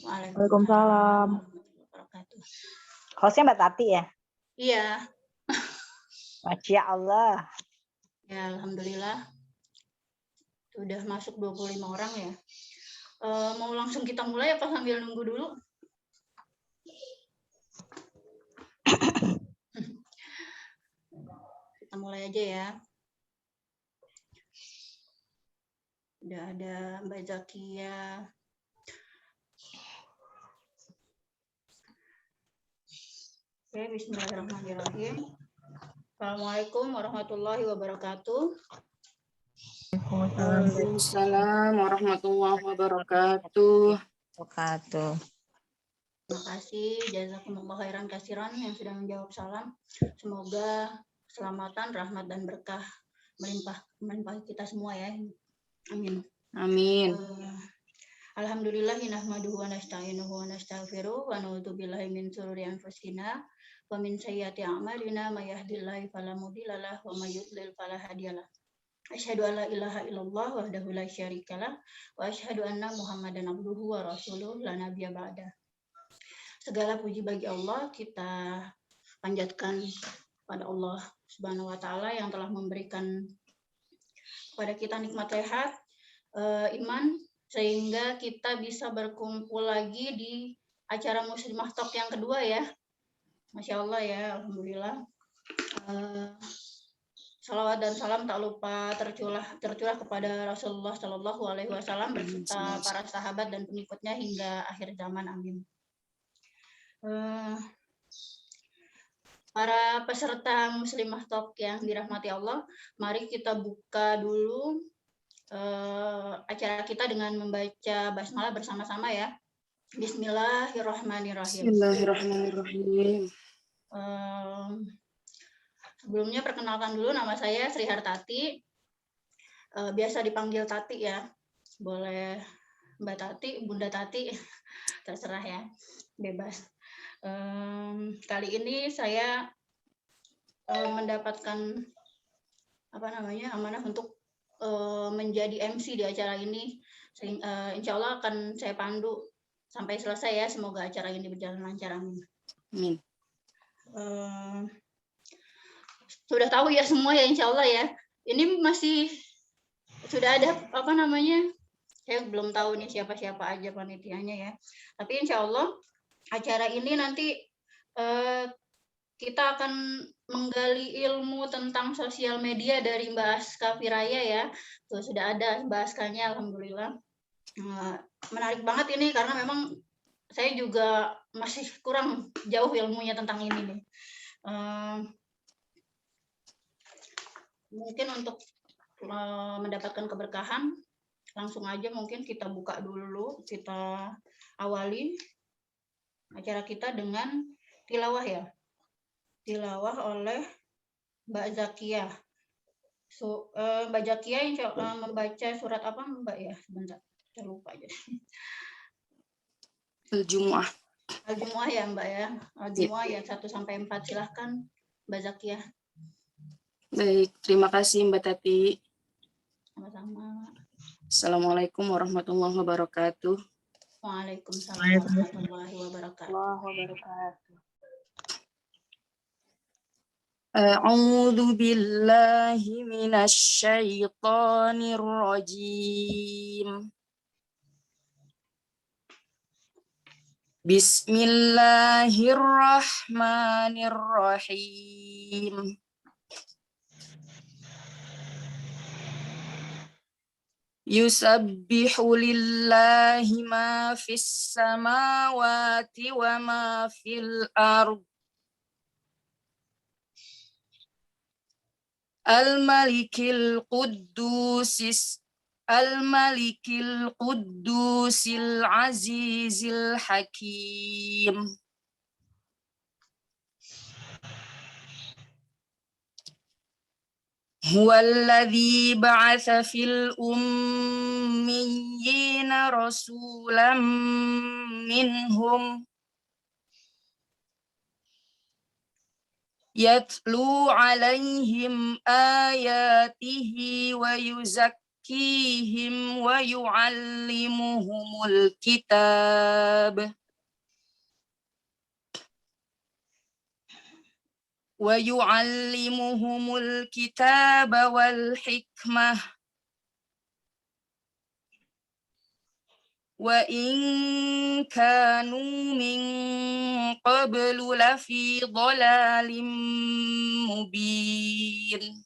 Waalaikumsalam. Hostnya Mbak Tati ya? Iya. Masya Allah. Ya, alhamdulillah. Sudah masuk 25 orang ya. Mau langsung kita mulai apa sambil nunggu dulu? Kita mulai aja ya. Udah ada Mbak Zakia. Oke, bismillahirrahmanirrahim. Assalamualaikum warahmatullahi wabarakatuh. Waalaikumsalam warahmatullahi wabarakatuh. Terima kasih jazakumullah khairan katsiran yang sudah menjawab salam. Semoga keselamatan, rahmat dan berkah melimpah kita semua ya. Amin. Amin. Alhamdulillahi nahmaduhu wa nasta'inuhu wa nastaghfiruh wa na'udzu billahi min shururi anfusina wa min sayyiati a'malina may yahdihillahu fala mudhillalah wa may yudlil fala hadiyalah. Asyhadu an la ilaha illallah wahdahu la syarikalah wa asyhadu anna Muhammadan abduhu wa rasuluh la nabiyya ba'da. Segala puji bagi Allah, kita panjatkan pada Allah Subhanahu wa taala yang telah memberikan kepada kita nikmat sehat, iman, sehingga kita bisa berkumpul lagi di acara Muslimah Talk yang kedua ya. Masya Allah ya, alhamdulillah. Salawat dan salam tak lupa tercurah kepada Rasulullah Shallallahu Alaihi Wasallam beserta para sahabat dan pengikutnya hingga akhir zaman. Amin. Para peserta Muslimah Talk yang dirahmati Allah, mari kita buka dulu acara kita dengan membaca basmalah bersama-sama ya. Bismillahirrahmanirrahim. Bismillahirrahmanirrahim. Sebelumnya perkenalkan dulu, nama saya Sri Hartati, biasa dipanggil Tati ya, boleh Mbak Tati, Bunda Tati, terserah ya, bebas. Kali ini saya mendapatkan amanah untuk menjadi MC di acara ini. Insya Allah akan saya pandu sampai selesai ya, semoga acara ini berjalan lancar. Amin. Sudah tahu ya semua ya, insya Allah ya. Ini masih sudah ada saya belum tahu nih siapa-siapa aja panitianya ya. Tapi insya Allah acara ini nanti kita akan menggali ilmu tentang sosial media dari Mbak Aska Firaya ya. Tuh sudah ada Mbak Askanya, alhamdulillah. Menarik banget ini karena memang saya juga masih kurang jauh ilmunya tentang ini nih. Mungkin untuk mendapatkan keberkahan, langsung aja mungkin kita buka dulu, kita awali acara kita dengan tilawah ya. Tilawah oleh Mbak Zakia. Mbak Zakia insya Allah membaca surat apa Mbak ya? Sebentar, saya lupa aja. Al-Jumu'ah. Al-Jumu'ah ya Mbak ya. Al-Jumu'ah ya 1-4, silahkan Mbak Zakia. Baik, terima kasih Mbak Tati. Sama-sama. Assalamualaikum warahmatullahi wabarakatuh. Waalaikumsalam warahmatullahi wabarakatuh. A'udzu billahi minasy syaithanir rajim. Bismillahirrahmanirrahim. Yusabbihu lillahi ma fis samawati wa ma fil ardh. Al-Malikil Quddusil Azizil Hakim. Huwallazi ba'atsa fil ummiyina rasulan minhum yatlu alaihim ayatihi wa ويزكيهم ويعلمهم الكتاب والحكمة وإن كانوا من قبل لفي ضلال مبين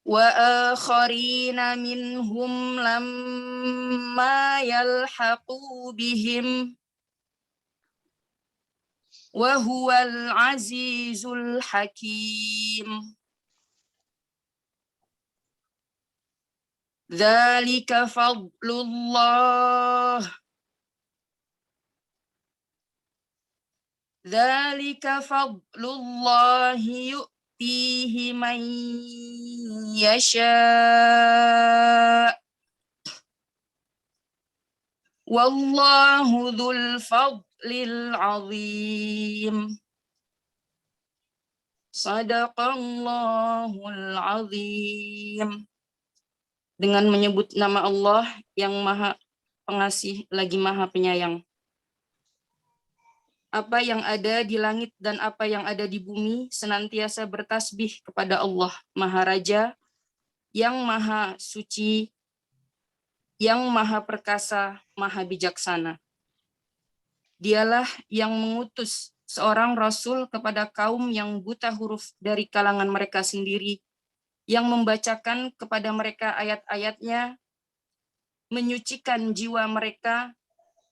وآخرين منهم لما يلحقوا بهم وهو العزيز الحكيم ذلك فضل الله يؤتيه من يشاء والله ذو الفضل العظيم Sadaqallahul azim. Dengan menyebut nama Allah yang Maha Pengasih lagi Maha Penyayang. Apa yang ada di langit dan apa yang ada di bumi senantiasa bertasbih kepada Allah Maha Raja, yang Maha Suci, yang Maha Perkasa, Maha Bijaksana. Dialah yang mengutus seorang Rasul kepada kaum yang buta huruf dari kalangan mereka sendiri, yang membacakan kepada mereka ayat-ayatnya, menyucikan jiwa mereka,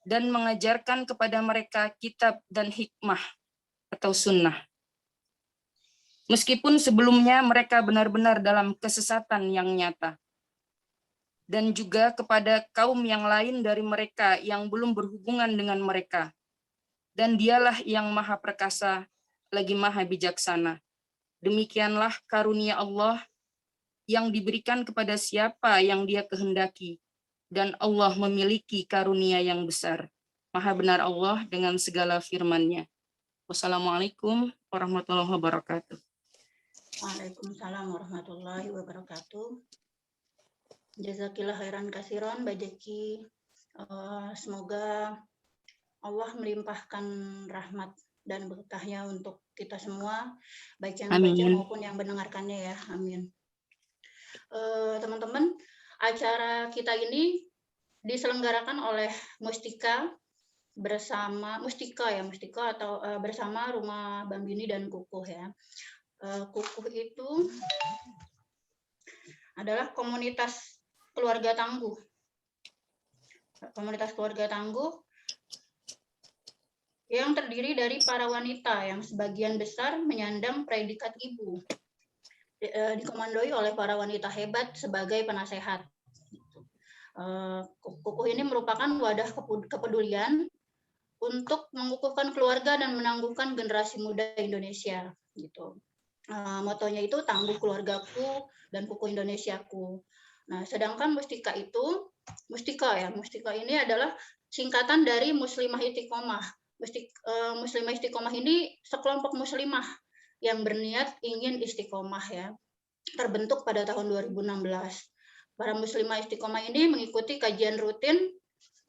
dan mengajarkan kepada mereka kitab dan hikmah atau sunnah. Meskipun sebelumnya mereka benar-benar dalam kesesatan yang nyata. Dan juga kepada kaum yang lain dari mereka yang belum berhubungan dengan mereka. Dan dialah yang Maha Perkasa, lagi Maha Bijaksana. Demikianlah karunia Allah yang diberikan kepada siapa yang Dia kehendaki, dan Allah memiliki karunia yang besar. Maha benar Allah dengan segala firman-Nya. Wassalamualaikum warahmatullahi wabarakatuh. Waalaikumsalam warahmatullahi wabarakatuh. Jazakillah khairan kasiron, Mbak Jeki. Semoga Allah melimpahkan rahmat dan berkahnya untuk kita semua, baik yang membaca maupun yang mendengarkannya ya. Amin. Teman-teman, acara kita ini diselenggarakan oleh Mustika bersama bersama Rumah Bambini dan Kukuh ya. Kukuh itu adalah komunitas keluarga tangguh. Komunitas keluarga tangguh yang terdiri dari para wanita yang sebagian besar menyandang predikat ibu. Dikomandoi oleh para wanita hebat sebagai penasehat. Kukuh ini merupakan wadah kepedulian untuk mengukuhkan keluarga dan menangguhkan generasi muda Indonesia. Gitu. Motonya itu tangguh keluargaku dan kukuh Indonesiaku. Nah, sedangkan Mustika ini adalah singkatan dari Muslimah Istiqomah. Muslimah Istiqomah ini sekelompok muslimah yang berniat ingin istiqomah ya, terbentuk pada tahun 2016. Para muslimah istiqomah ini mengikuti kajian rutin,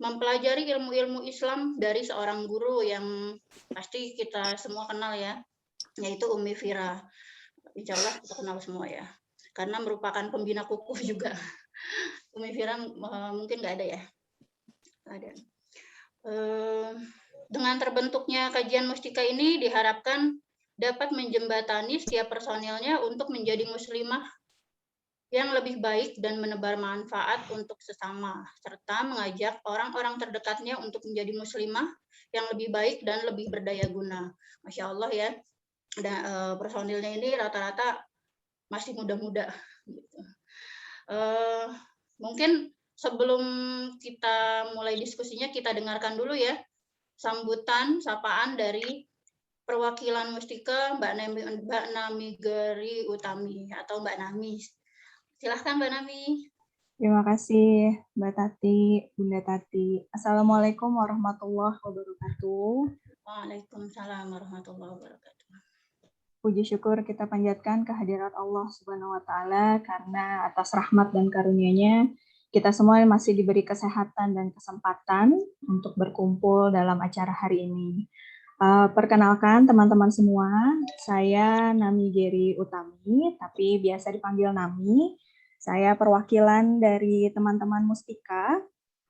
mempelajari ilmu-ilmu Islam dari seorang guru yang pasti kita semua kenal ya, yaitu Umi Fira. Insya Allah kita kenal semua ya, karena merupakan pembina kukuh juga. Umi Fira mungkin nggak ada ya? Ada. Dengan terbentuknya kajian Mustika ini diharapkan dapat menjembatani setiap personilnya untuk menjadi muslimah yang lebih baik dan menebar manfaat untuk sesama, serta mengajak orang-orang terdekatnya untuk menjadi muslimah yang lebih baik dan lebih berdaya guna. Masya Allah ya, dan personilnya ini rata-rata masih muda-muda. Gitu. Mungkin sebelum kita mulai diskusinya, kita dengarkan dulu ya sambutan, sapaan dari perwakilan Mustika, Mbak Nami Geri Utami atau Mbak Nami. Silahkan Mbak Nami. Terima kasih Mbak Tati, Bunda Tati. Assalamualaikum warahmatullahi wabarakatuh. Waalaikumsalam warahmatullahi wabarakatuh. puji syukur kita panjatkan kehadirat Allah Subhanahu wa taala karena atas rahmat dan karunia-Nya kita semua masih diberi kesehatan dan kesempatan untuk berkumpul dalam acara hari ini. Perkenalkan teman-teman semua, saya Nami Geri Utami, tapi biasa dipanggil Nami. Saya perwakilan dari teman-teman Mustika.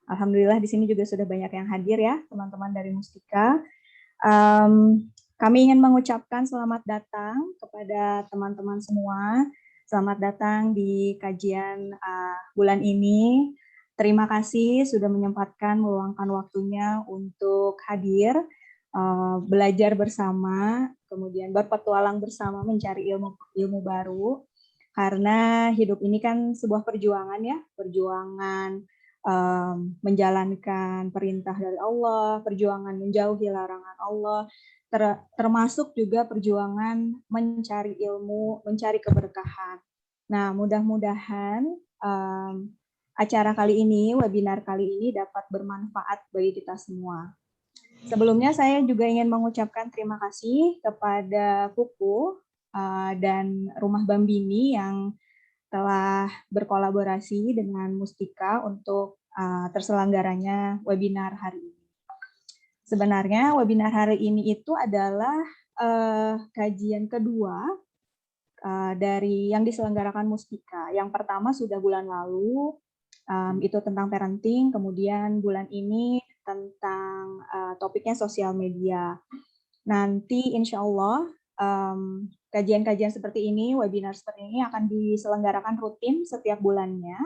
Alhamdulillah di sini juga sudah banyak yang hadir ya, teman-teman dari Mustika. Kami ingin mengucapkan selamat datang kepada teman-teman semua. Selamat datang di kajian bulan ini. Terima kasih sudah menyempatkan meluangkan waktunya untuk hadir, belajar bersama, kemudian berpetualang bersama mencari ilmu baru. Karena hidup ini kan sebuah perjuangan ya, perjuangan menjalankan perintah dari Allah, perjuangan menjauhi larangan Allah, termasuk juga perjuangan mencari ilmu, mencari keberkahan. Nah, mudah-mudahan acara kali ini, webinar kali ini dapat bermanfaat bagi kita semua. Sebelumnya saya juga ingin mengucapkan terima kasih kepada Kuku dan Rumah Bambini yang telah berkolaborasi dengan Mustika untuk terselenggaranya webinar hari ini. Sebenarnya webinar hari ini itu adalah kajian kedua dari yang diselenggarakan Mustika. Yang pertama sudah bulan lalu, itu tentang parenting, kemudian bulan ini tentang topiknya sosial media. Nanti insya Allah kajian-kajian seperti ini, webinar seperti ini akan diselenggarakan rutin setiap bulannya.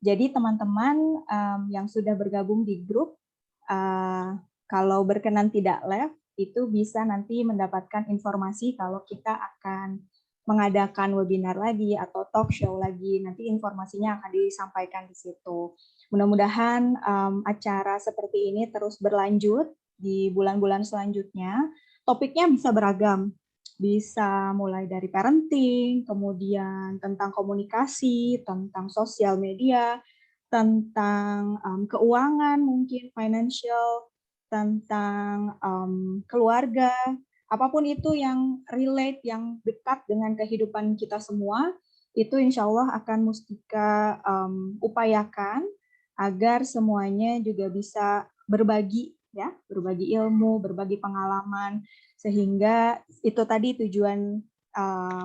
Jadi teman-teman yang sudah bergabung di grup, kalau berkenan tidak live, itu bisa nanti mendapatkan informasi kalau kita akan mengadakan webinar lagi atau talk show lagi. Nanti informasinya akan disampaikan di situ. Mudah-mudahan acara seperti ini terus berlanjut di bulan-bulan selanjutnya. Topiknya bisa beragam, bisa mulai dari parenting, kemudian tentang komunikasi, tentang sosial media, tentang keuangan mungkin, financial, tentang keluarga, apapun itu yang relate, yang dekat dengan kehidupan kita semua, itu insya Allah akan Mustika upayakan agar semuanya juga bisa berbagi, ya, berbagi ilmu, berbagi pengalaman, sehingga itu tadi tujuan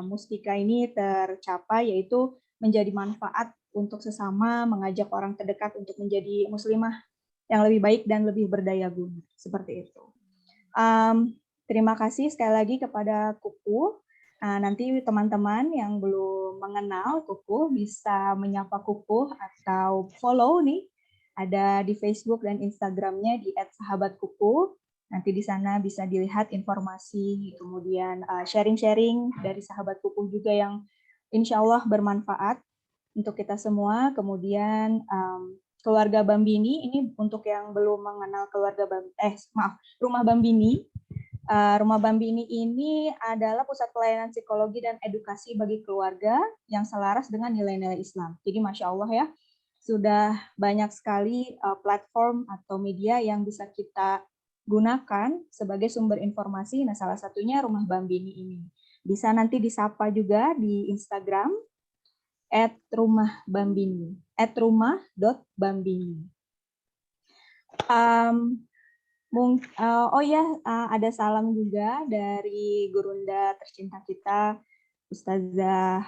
Mustika ini tercapai, yaitu menjadi manfaat untuk sesama, mengajak orang terdekat untuk menjadi muslimah yang lebih baik dan lebih berdaya guna, seperti itu. Terima kasih sekali lagi kepada Kuku. Nanti teman-teman yang belum mengenal Kuku bisa menyapa Kuku atau follow nih, ada di Facebook dan Instagramnya di @sahabatkuku. Nanti di sana bisa dilihat informasi, kemudian sharing-sharing dari sahabat Kuku juga yang insya Allah bermanfaat untuk kita semua. Kemudian keluarga Bambini, ini untuk yang belum mengenal Rumah Bambini. Rumah Bambini ini adalah pusat pelayanan psikologi dan edukasi bagi keluarga yang selaras dengan nilai-nilai Islam. Jadi Masya Allah ya, sudah banyak sekali platform atau media yang bisa kita gunakan sebagai sumber informasi. Nah, salah satunya Rumah Bambini ini. Bisa nanti disapa juga di Instagram @rumahbambini, @rumah.bambini. Ada salam juga dari gurunda tercinta kita, Ustazah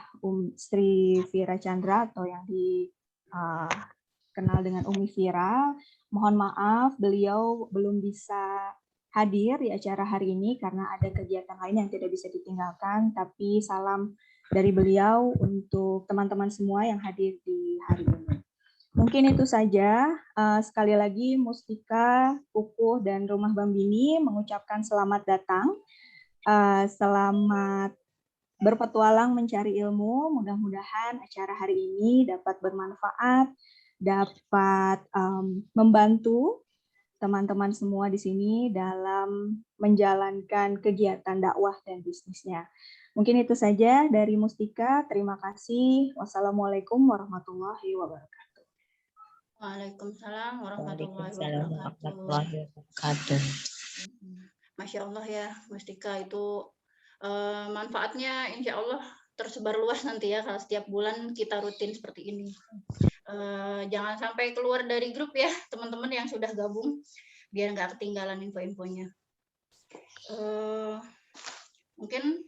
Sri Fira Chandra, atau yang dikenal dengan Umi Fira. Mohon maaf, beliau belum bisa hadir di acara hari ini karena ada kegiatan lain yang tidak bisa ditinggalkan, tapi salam dari beliau untuk teman-teman semua yang hadir di hari ini. Mungkin itu saja. Sekali lagi Mustika, Kukuh, dan Rumah Bambini mengucapkan selamat datang. Selamat berpetualang mencari ilmu. Mudah-mudahan acara hari ini dapat bermanfaat, dapat membantu teman-teman semua di sini dalam menjalankan kegiatan dakwah dan bisnisnya. Mungkin itu saja dari Mustika. Terima kasih. Wassalamualaikum warahmatullahi wabarakatuh. Waalaikumsalam warahmatullahi Waalaikumsalam wabarakatuh. warahmatullahi wabarakatuh. Masya Allah ya, Mustika itu Manfaatnya insya Allah tersebar luas nanti ya kalau setiap bulan kita rutin seperti ini. Jangan sampai keluar dari grup ya teman-teman yang sudah gabung, biar nggak ketinggalan info-infonya. Mungkin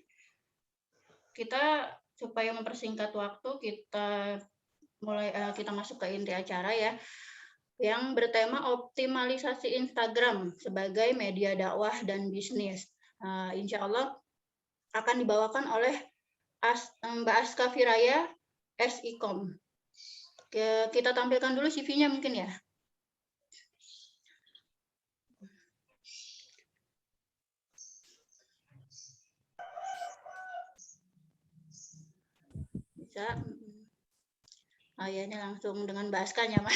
kita supaya mempersingkat waktu, kita masuk ke inti acara ya, yang bertema optimalisasi Instagram sebagai media dakwah dan bisnis. Insya Allah akan dibawakan oleh Mbak Aska Firaya, SIKOM. Kita tampilkan dulu CV-nya mungkin ya. Bisa. Ini langsung dengan Mbak Aska nyaman.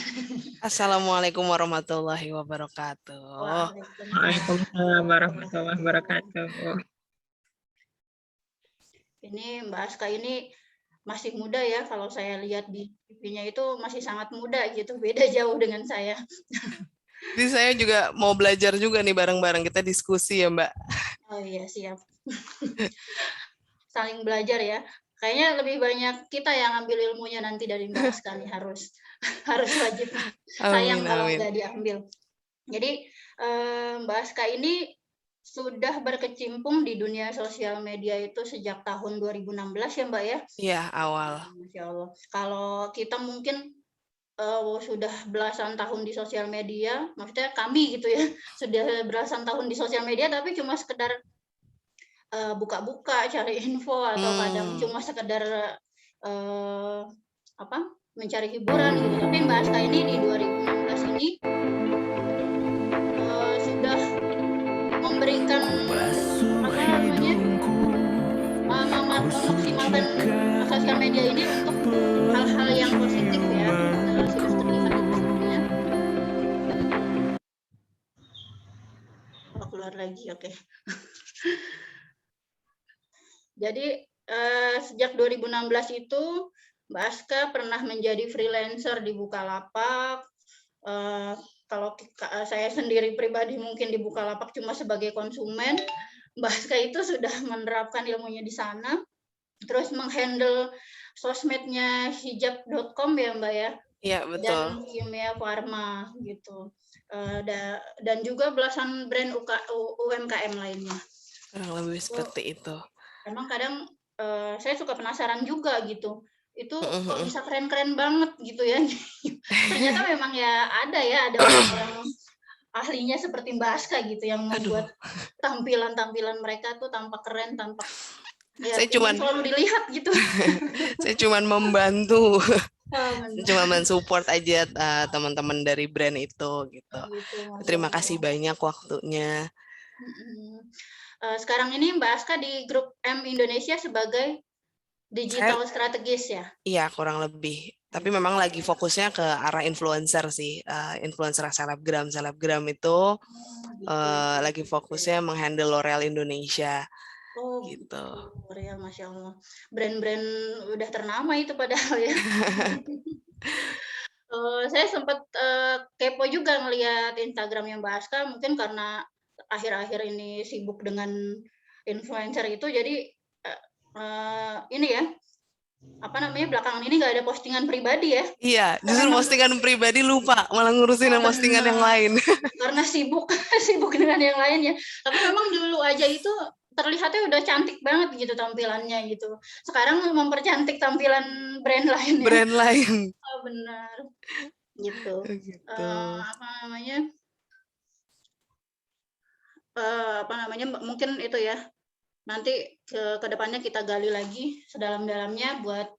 Assalamualaikum warahmatullahi wabarakatuh. Waalaikumsalam warahmatullahi wabarakatuh. Ini Mbak Aska ini masih muda ya, kalau saya lihat di TV-nya itu masih sangat muda gitu, beda jauh dengan saya. Jadi saya juga mau belajar juga nih bareng-bareng, kita diskusi ya Mbak. Oh iya, siap. Saling belajar ya. Kayaknya lebih banyak kita yang ambil ilmunya nanti dari Mbak Aska nih, harus wajib. Sayang kalau nggak diambil. Jadi Mbak Aska ini sudah berkecimpung di dunia sosial media itu sejak tahun 2016 ya Mbak ya? Iya, awal. Masya Allah. Kalau kita mungkin sudah belasan tahun di sosial media, maksudnya kami gitu ya, sudah belasan tahun di sosial media, tapi cuma sekedar buka-buka, cari info, atau kadang cuma sekedar mencari hiburan gitu. Tapi Mbak Aska ini di 2016 ini sudah memberikan memaksimalkan sosial media ini untuk hal-hal yang positif ya. Sudah terlihat hasilnya. Keluar lagi, oke. Jadi sejak 2016 itu Mbak Aska pernah menjadi freelancer di Bukalapak. Kalau saya sendiri pribadi mungkin di Bukalapak cuma sebagai konsumen, Mbak Aska itu sudah menerapkan ilmunya di sana, terus menghandle sosmednya hijab.com ya Mbak ya. Iya, betul. Dan Kimia Farma gitu. Dan juga belasan brand UMKM lainnya. Lebih seperti itu. Emang kadang saya suka penasaran juga gitu. Itu kok bisa keren-keren banget gitu ya. Ternyata memang ya ada orang-orang ahlinya seperti Mbak Aska gitu yang membuat tampilan-tampilan mereka tuh tampak keren, tampak ya, saya cuman selalu dilihat gitu. Saya cuman membantu. Cuma mensupport aja teman-teman dari brand itu gitu. Terima kasih banyak waktunya. Sekarang ini Mbak Aska di grup M Indonesia sebagai digital strategis ya? Iya, kurang lebih. Tapi memang lagi fokusnya ke arah influencer sih. Influencer selebgram itu lagi fokusnya menghandle L'Oreal Indonesia. Oh gitu. L'Oreal, Masya Allah. Brand-brand udah ternama itu padahal ya. Saya sempat kepo juga ngelihat Instagramnya Mbak Aska, mungkin karena akhir-akhir ini sibuk dengan influencer itu, jadi ini ya, belakangan ini nggak ada postingan pribadi ya. Iya, justru postingan pribadi lupa, malah ngurusin postingan yang lain. Karena sibuk dengan yang lainnya. Tapi memang dulu aja itu terlihatnya udah cantik banget gitu tampilannya gitu. Sekarang mempercantik tampilan brand lain ya. Brand lain. Oh, benar. Gitu. Mungkin itu ya. Nanti ke depannya kita gali lagi sedalam-dalamnya buat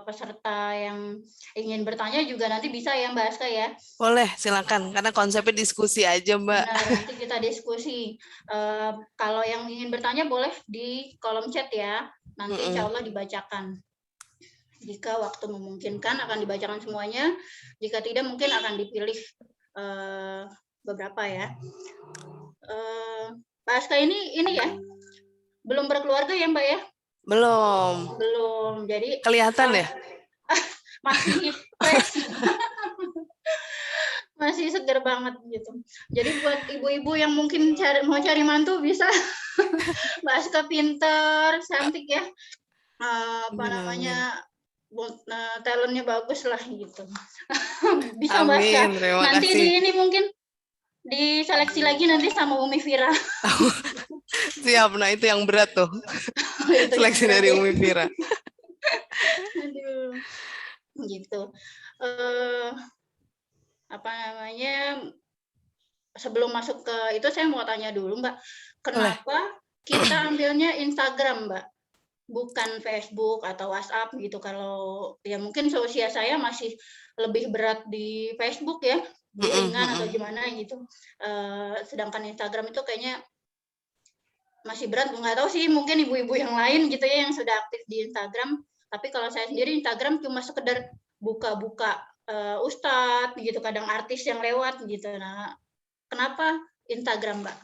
peserta yang ingin bertanya juga nanti bisa ya Mbak Aska ya. Boleh, silakan. Karena konsepnya diskusi aja Mbak. Nah, nanti kita diskusi. Kalau yang ingin bertanya boleh di kolom chat ya. Nanti insya Allah dibacakan. Jika waktu memungkinkan akan dibacakan semuanya. Jika tidak mungkin akan dipilih beberapa ya. Mbak Aska ini ya. Belum berkeluarga ya Mbak ya? Belum. Jadi kelihatan ya? Masih fresh. masih seger banget gitu. Jadi buat ibu-ibu yang mungkin mau cari mantu bisa Mbak Aska pinter, cantik ya. Apa Amin, namanya, amin. talentnya bagus lah gitu. Bisa Mbak Aska. Amin, terima Nanti kasih. di ini mungkin diseleksi lagi nanti sama Umi Vira. Siap, nah itu yang berat tuh. Itu yang Seleksi berat dari ya. Umi Vira. Aduh, gitu. Eh, apa namanya, sebelum masuk ke itu saya mau tanya dulu Mbak, Boleh. kenapa kita ambilnya Instagram Mbak, bukan Facebook atau WhatsApp gitu? Kalau ya mungkin seusia saya masih lebih berat di Facebook ya, gorengan atau gimana gitu. Sedangkan Instagram itu kayaknya masih berat, nggak tahu sih mungkin ibu-ibu yang lain gitu ya yang sudah aktif di Instagram. Tapi kalau saya sendiri Instagram cuma sekedar buka-buka ustadz gitu, kadang artis yang lewat gitu. Nah, kenapa Instagram, Mbak?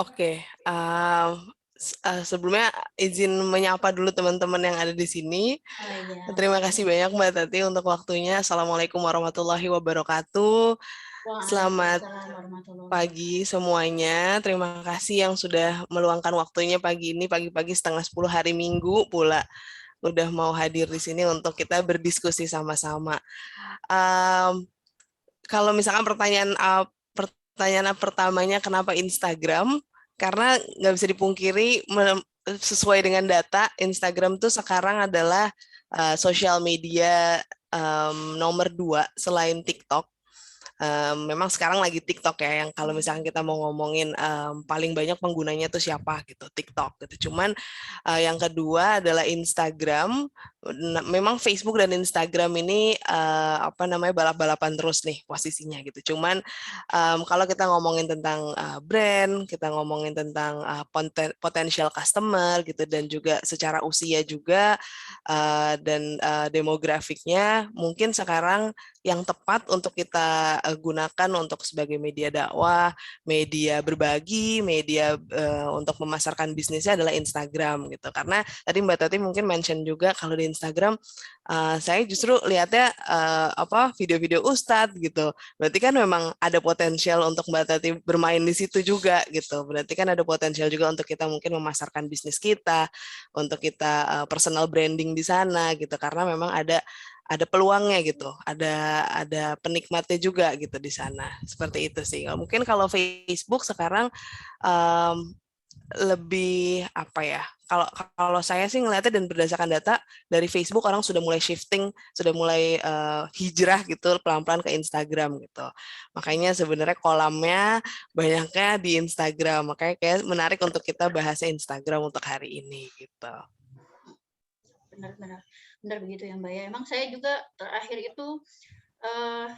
Oke, sebelumnya izin menyapa dulu teman-teman yang ada di sini. Oh iya. Terima kasih banyak Mbak Tati untuk waktunya. Assalamualaikum warahmatullahi wabarakatuh. Selamat Waalaikumsalam warahmatullahi pagi wabarakatuh. semuanya. Terima kasih yang sudah meluangkan waktunya pagi ini, pagi-pagi 9:30 hari Minggu pula. Udah mau hadir di sini untuk kita berdiskusi sama-sama. Kalau misalkan pertanyaan pertamanya kenapa Instagram? Karena nggak bisa dipungkiri sesuai dengan data Instagram tuh sekarang adalah sosial media nomor 2 selain TikTok. Memang sekarang lagi TikTok ya, yang kalau misalkan kita mau ngomongin paling banyak penggunanya tuh siapa gitu, TikTok gitu. Cuman yang kedua adalah Instagram. Memang Facebook dan Instagram ini apa namanya balap-balapan terus nih posisinya gitu. Cuman kalau kita ngomongin tentang brand, kita ngomongin tentang potential customer gitu, dan juga secara usia juga dan demografiknya, mungkin sekarang yang tepat untuk kita gunakan untuk sebagai media dakwah, media berbagi, media untuk memasarkan bisnisnya adalah Instagram gitu. Karena tadi Mbak Tati mungkin mention juga kalau di Instagram saya justru lihatnya video-video Ustadz gitu. Berarti kan memang ada potensial untuk Mbak Tati bermain di situ juga gitu. Berarti kan ada potensial juga untuk kita mungkin memasarkan bisnis kita, untuk kita personal branding di sana gitu. Karena memang ada peluangnya gitu, ada penikmatnya juga gitu di sana. Seperti itu sih. Mungkin kalau Facebook sekarang lebih apa ya? Kalau saya sih ngelihatnya dan berdasarkan data dari Facebook orang sudah mulai shifting, sudah mulai hijrah gitu pelan-pelan ke Instagram gitu. Makanya sebenarnya kolamnya banyaknya di Instagram. Makanya kayak menarik untuk kita bahas Instagram untuk hari ini gitu. Benar begitu ya Mbak ya. Emang saya juga terakhir itu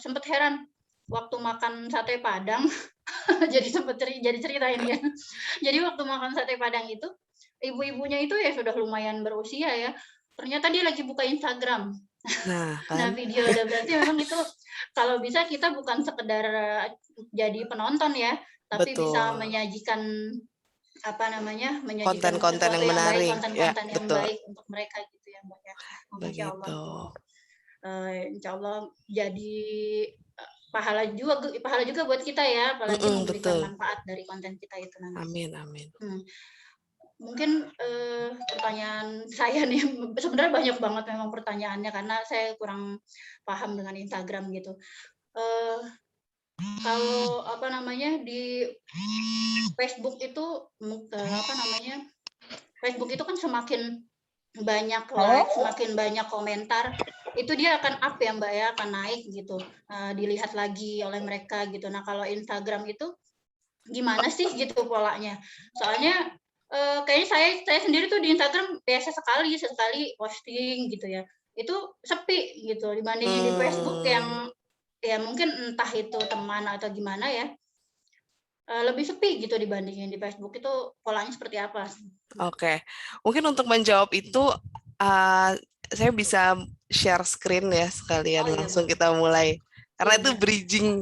sempat heran waktu makan sate Padang. Jadi sempat jadi cerita ini ya. Jadi waktu makan sate Padang itu ibu-ibunya itu ya sudah lumayan berusia ya. Ternyata dia lagi buka Instagram. Nah, Nah, kan? video udah berarti memang itu kalau bisa kita bukan sekedar jadi penonton ya, tapi bisa Betul. menyajikan apa namanya, menyajikan Konten-konten sesuatu yang yang baik, menarik. Ya, konten-konten yang betul. baik untuk mereka gitu ya, Mbak ya. Masya Allah. Begitu. Insya Allah jadi pahala juga buat kita ya, apalagi memberikan Betul. manfaat dari konten kita itu nanti. Amin, amin. Mungkin pertanyaan saya nih sebenarnya banyak banget memang pertanyaannya karena saya kurang paham dengan Instagram gitu. Kalau apa namanya di Facebook itu apa namanya, Facebook itu kan semakin banyak like, semakin banyak komentar, itu dia akan up ya Mbak ya, akan naik gitu, dilihat lagi oleh mereka gitu. Nah kalau Instagram itu gimana sih gitu polanya? Soalnya kayaknya saya sendiri tuh di Instagram biasa sekali posting gitu ya. Itu sepi gitu dibandingin di Facebook yang ya mungkin entah itu teman atau gimana ya. Lebih sepi gitu dibandingin di Facebook, itu polanya seperti apa? Oke. Mungkin untuk menjawab itu saya bisa share screen ya sekalian, Oh iya langsung boleh. kita mulai. Karena Iya itu boleh.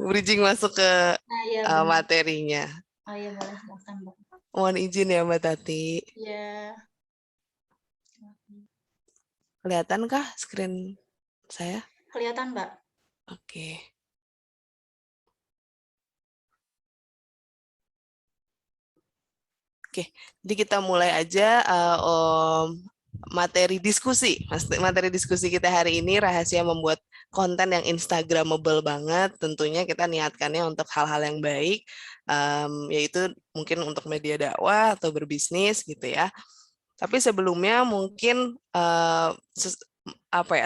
bridging masuk ke Nah iya benar. materinya. Oh iya boleh, silakan Mbak. Mohon izin ya Mbak Tati. Iya. Kelihatankah screen saya? Kelihatan Mbak. Oke. Oke, jadi kita mulai aja materi diskusi. Materi diskusi kita hari ini rahasia membuat konten yang Instagramable banget. Tentunya kita niatkannya untuk hal-hal yang baik, yaitu mungkin untuk media dakwah atau berbisnis gitu ya. Tapi sebelumnya mungkin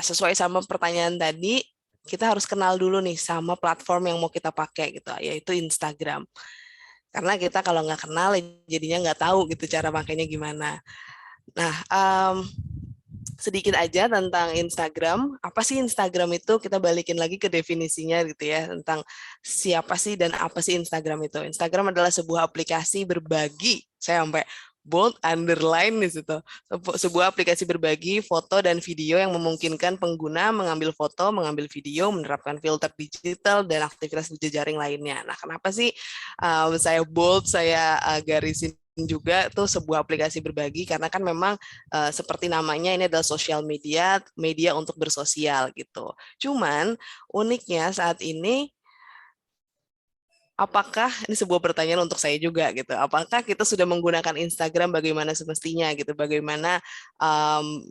sesuai sama pertanyaan tadi, kita harus kenal dulu nih sama platform yang mau kita pakai gitu, yaitu Instagram. Karena kita kalau nggak kenal, jadinya nggak tahu gitu cara makainya gimana. Nah, sedikit aja tentang Instagram. Apa sih Instagram itu? Kita balikin lagi ke definisinya gitu ya, tentang siapa sih dan apa sih Instagram itu. Instagram adalah sebuah aplikasi berbagi. Saya sampai bold, underline di situ. Sebuah aplikasi berbagi foto dan video yang memungkinkan pengguna mengambil foto, mengambil video, menerapkan filter digital, dan aktivitas di jejaring lainnya. Nah, kenapa sih saya bold, saya garisin juga tuh sebuah aplikasi berbagi, karena kan memang seperti namanya ini adalah sosial media, media untuk bersosial gitu. Cuman uniknya saat ini, apakah ini sebuah pertanyaan untuk saya juga gitu? Apakah kita sudah menggunakan Instagram bagaimana semestinya gitu? Bagaimana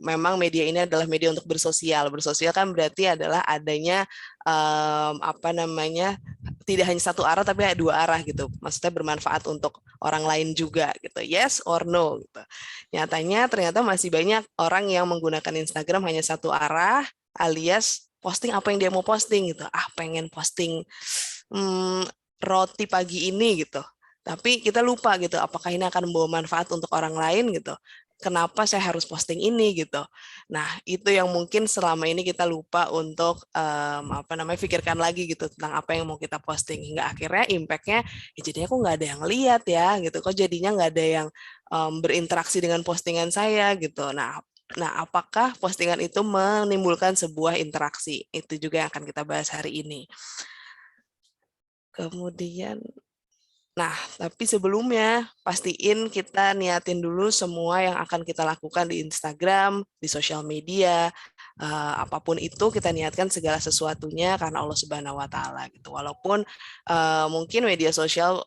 memang media ini adalah media untuk bersosial? Bersosial kan berarti adalah adanya tidak hanya satu arah tapi dua arah gitu. Maksudnya bermanfaat untuk orang lain juga gitu. Yes or no gitu. Nyatanya ternyata masih banyak orang yang menggunakan Instagram hanya satu arah, alias posting apa yang dia mau posting gitu. Pengen posting roti pagi ini gitu. Tapi kita lupa gitu, apakah ini akan membawa manfaat untuk orang lain gitu. Kenapa saya harus posting ini gitu. Nah, itu yang mungkin selama ini kita lupa untuk pikirkan lagi gitu tentang apa yang mau kita posting, hingga akhirnya impact-nya jadinya kok nggak ada yang lihat ya gitu. Kok jadinya nggak ada yang berinteraksi dengan postingan saya gitu. Nah, apakah postingan itu menimbulkan sebuah interaksi? Itu juga yang akan kita bahas hari ini. Kemudian, tapi sebelumnya pastiin kita niatin dulu semua yang akan kita lakukan di Instagram, di sosial media, apapun itu kita niatkan segala sesuatunya karena Allah Subhanahu Wa Taala gitu. Walaupun mungkin media sosial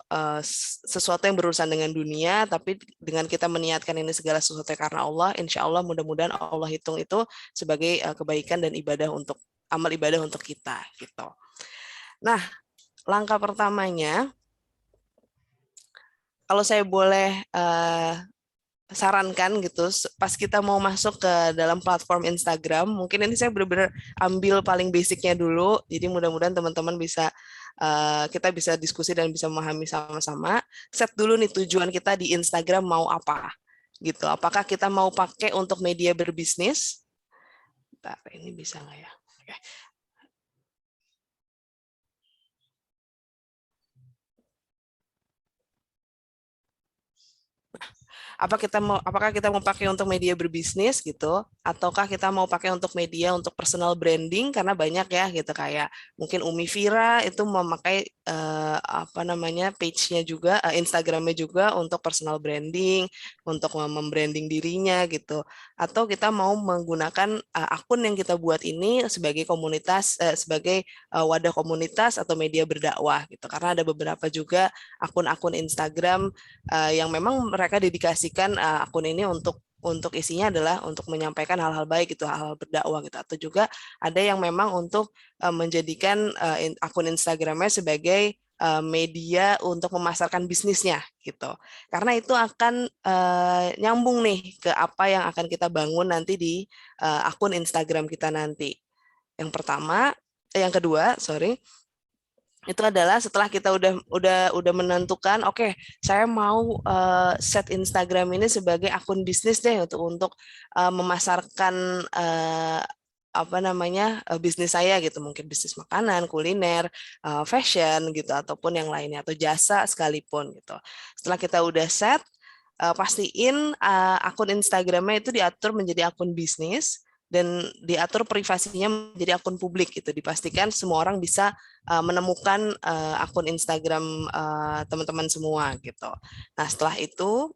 sesuatu yang berurusan dengan dunia, tapi dengan kita meniatkan ini segala sesuatu karena Allah, insya Allah mudah-mudahan Allah hitung itu sebagai kebaikan dan amal ibadah untuk kita gitu. Nah, langkah pertamanya, kalau saya boleh sarankan gitu, pas kita mau masuk ke dalam platform Instagram, mungkin ini saya benar-benar ambil paling basicnya dulu, jadi mudah-mudahan teman-teman bisa kita bisa diskusi dan bisa memahami sama-sama. Set dulu nih tujuan kita di Instagram mau apa, gitu. Apakah kita mau pakai untuk media berbisnis? Bentar, ini bisa nggak ya? Oke. Apakah kita mau pakai untuk media berbisnis gitu, ataukah kita mau pakai untuk media untuk personal branding, karena banyak ya gitu, kayak mungkin Umi Vira itu memakai page-nya juga, Instagram-nya juga untuk personal branding, untuk membranding dirinya gitu, atau kita mau menggunakan akun yang kita buat ini sebagai komunitas, sebagai wadah komunitas atau media berdakwah gitu, karena ada beberapa juga akun-akun Instagram yang memang mereka dedikasikan akun ini untuk isinya adalah untuk menyampaikan hal-hal baik gitu, hal-hal berdakwah gitu, atau juga ada yang memang untuk menjadikan akun Instagramnya sebagai media untuk memasarkan bisnisnya gitu, karena itu akan nyambung nih ke apa yang akan kita bangun nanti di akun Instagram kita nanti. Yang kedua, itu adalah setelah kita udah menentukan, oke, saya mau set Instagram ini sebagai akun bisnis deh untuk memasarkan bisnis saya gitu, mungkin bisnis makanan, kuliner, fashion gitu, ataupun yang lainnya, atau jasa sekalipun gitu. Setelah kita udah set, pastiin akun Instagramnya itu diatur menjadi akun bisnis dan diatur privasinya menjadi akun publik gitu. Dipastikan semua orang bisa menemukan akun Instagram teman-teman semua gitu. Nah, setelah itu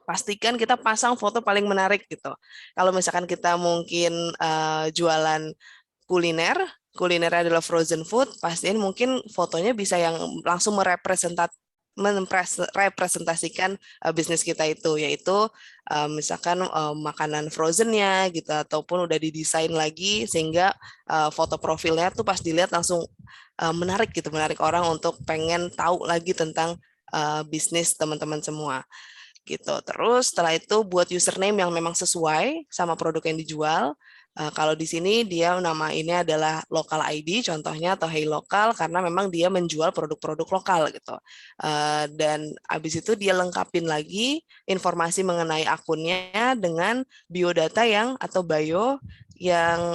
pastikan kita pasang foto paling menarik gitu. Kalau misalkan kita mungkin jualan kuliner adalah frozen food, pastiin mungkin fotonya bisa yang langsung merepresentasikan bisnis kita itu, yaitu misalkan makanan frozennya gitu, ataupun udah didesain lagi sehingga foto profilnya tuh pas dilihat langsung menarik gitu, menarik orang untuk pengen tahu lagi tentang bisnis teman-teman semua gitu. Terus setelah itu buat username yang memang sesuai sama produk yang dijual. Kalau di sini dia nama ini adalah local ID contohnya atau Hey Lokal karena memang dia menjual produk-produk lokal gitu. Dan habis itu dia lengkapin lagi informasi mengenai akunnya dengan biodata yang atau bio yang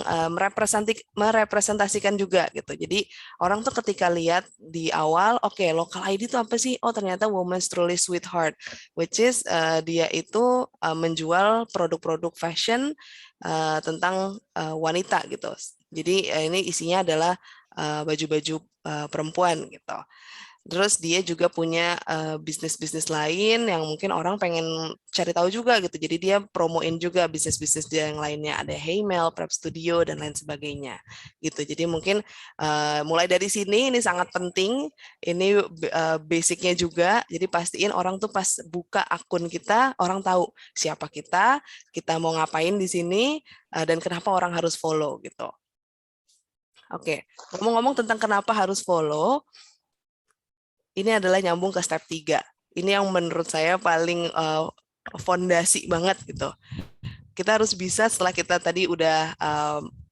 merepresentasikan juga gitu. Jadi orang tuh ketika lihat di awal, oke, local ID itu apa sih? Oh, ternyata Women's Truly Sweetheart, which is dia itu menjual produk-produk fashion tentang wanita gitu. Jadi ini isinya adalah baju-baju perempuan gitu. Terus dia juga punya bisnis-bisnis lain yang mungkin orang pengen cari tahu juga gitu. Jadi dia promoin juga bisnis-bisnis dia yang lainnya. Ada Heymail, Prep Studio, dan lain sebagainya. Gitu. Jadi mungkin mulai dari sini ini sangat penting. Ini basicnya juga. Jadi pastiin orang tuh pas buka akun kita, orang tahu siapa kita mau ngapain di sini, dan kenapa orang harus follow gitu. Oke, ngomong-ngomong tentang kenapa harus follow, ini adalah nyambung ke step 3. Ini yang menurut saya paling fondasi banget gitu. Kita harus bisa setelah kita tadi udah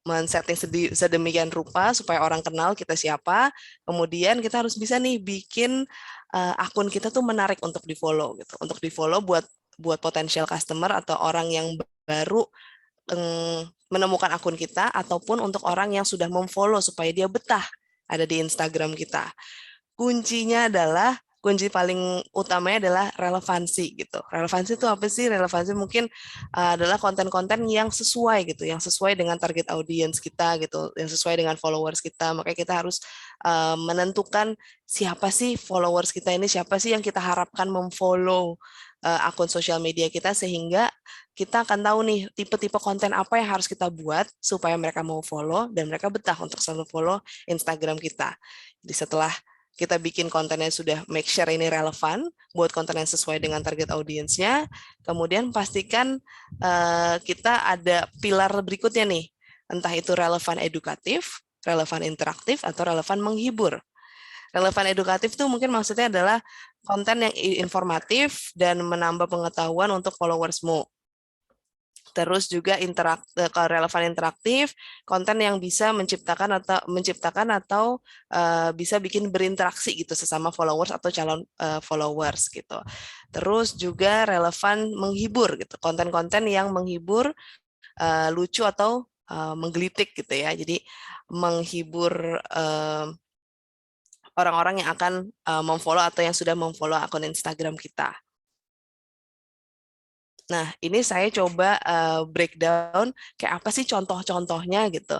men-setting sedemikian rupa supaya orang kenal kita siapa, kemudian kita harus bisa nih bikin akun kita tuh menarik untuk di-follow gitu. Untuk di-follow buat potential customer atau orang yang baru menemukan akun kita ataupun untuk orang yang sudah memfollow supaya dia betah ada di Instagram kita. Kunci paling utamanya adalah relevansi gitu. Relevansi itu apa sih? Relevansi mungkin adalah konten-konten yang sesuai gitu, yang sesuai dengan target audience kita gitu, yang sesuai dengan followers kita. Makanya kita harus menentukan siapa sih followers kita ini, siapa sih yang kita harapkan memfollow akun sosial media kita sehingga kita akan tahu nih tipe-tipe konten apa yang harus kita buat supaya mereka mau follow dan mereka betah untuk selalu follow Instagram kita. Jadi setelah kita bikin kontennya sudah make sure ini relevan, buat konten yang sesuai dengan target audiensnya, kemudian pastikan kita ada pilar berikutnya nih, entah itu relevan edukatif, relevan interaktif, atau relevan menghibur. Relevan edukatif itu mungkin maksudnya adalah konten yang informatif dan menambah pengetahuan untuk followersmu. Terus juga relevan interaktif, konten yang bisa menciptakan atau bisa bikin berinteraksi gitu sesama followers atau calon followers gitu. Terus juga relevan menghibur gitu, konten-konten yang menghibur, lucu atau menggelitik gitu ya. Jadi menghibur orang-orang yang akan memfollow atau yang sudah memfollow akun Instagram kita. Nah, ini saya coba breakdown kayak apa sih contoh-contohnya gitu.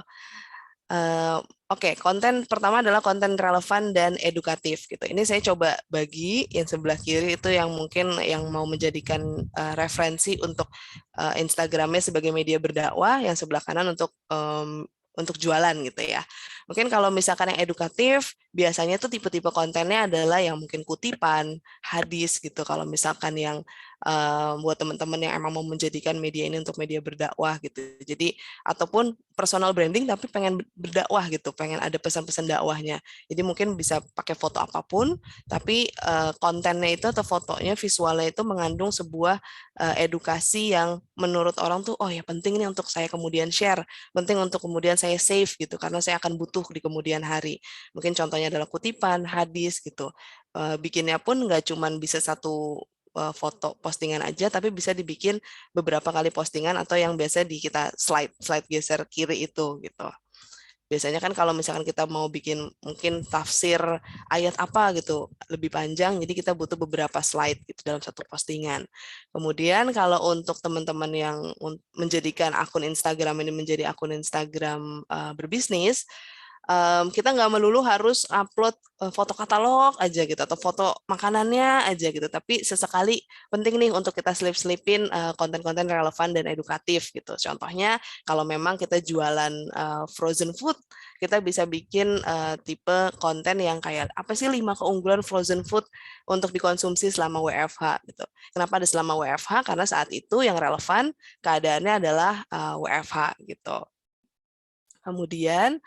Oke, konten pertama adalah konten relevan dan edukatif gitu. Ini saya coba bagi yang sebelah kiri itu yang mungkin yang mau menjadikan referensi untuk Instagramnya sebagai media berdakwah, yang sebelah kanan untuk jualan gitu ya. Mungkin kalau misalkan yang edukatif, biasanya tuh tipe-tipe kontennya adalah yang mungkin kutipan, hadis gitu. Kalau misalkan yang buat teman-teman yang emang mau menjadikan media ini untuk media berdakwah gitu. Jadi ataupun personal branding tapi pengen berdakwah gitu, pengen ada pesan-pesan dakwahnya. Jadi mungkin bisa pakai foto apapun, tapi kontennya itu atau fotonya, visualnya itu mengandung sebuah edukasi yang menurut orang tuh, oh ya penting nih untuk saya kemudian share, penting untuk kemudian saya save gitu, karena saya akan butuh di kemudian hari. Mungkin contohnya adalah kutipan, hadis gitu. Bikinnya pun nggak cuma bisa satu foto postingan aja, tapi bisa dibikin beberapa kali postingan atau yang biasa kita slide geser kiri itu gitu. Biasanya kan kalau misalkan kita mau bikin mungkin tafsir ayat apa gitu lebih panjang, jadi kita butuh beberapa slide gitu dalam satu postingan. Kemudian kalau untuk teman-teman yang menjadikan akun Instagram ini menjadi akun Instagram berbisnis, kita nggak melulu harus upload foto katalog aja gitu atau foto makanannya aja gitu, tapi sesekali penting nih untuk kita selip-selipin konten-konten relevan dan edukatif gitu. Contohnya kalau memang kita jualan frozen food, kita bisa bikin tipe konten yang kayak apa sih 5 keunggulan frozen food untuk dikonsumsi selama WFH gitu. Kenapa ada selama WFH? Karena saat itu yang relevan keadaannya adalah WFH gitu. Kemudian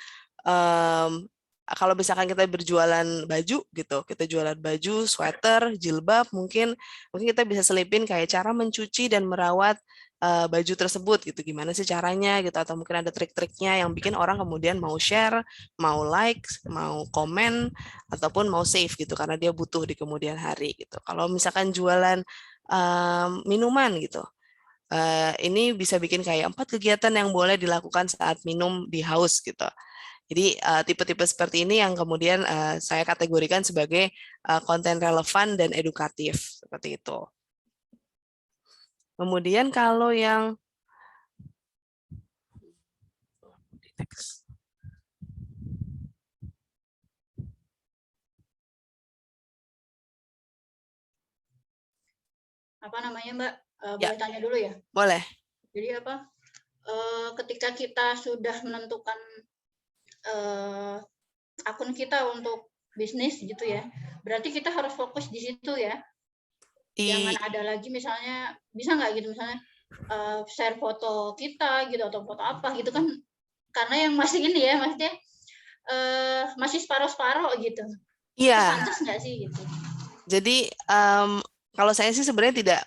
kalau misalkan kita berjualan baju gitu, kita jualan baju, sweater, jilbab, mungkin kita bisa selipin kayak cara mencuci dan merawat baju tersebut gitu, gimana sih caranya gitu, atau mungkin ada trik-triknya yang bikin orang kemudian mau share, mau like, mau komen, ataupun mau save gitu karena dia butuh di kemudian hari gitu. Kalau misalkan jualan minuman gitu, ini bisa bikin kayak 4 kegiatan yang boleh dilakukan saat minum di haus gitu. Jadi tipe-tipe seperti ini yang kemudian saya kategorikan sebagai konten relevan dan edukatif seperti itu. Kemudian kalau yang Apa namanya Mbak? Ya. Boleh tanya dulu ya? Boleh. Jadi apa? Ketika kita sudah menentukan akun kita untuk bisnis gitu ya, berarti kita harus fokus di situ ya. Jangan ada lagi misalnya, bisa nggak gitu misalnya share foto kita gitu atau foto apa gitu kan, karena yang masih ini ya, maksudnya masih separuh-separuh gitu. Iya. Pantas nggak sih gitu? Jadi kalau saya sih sebenarnya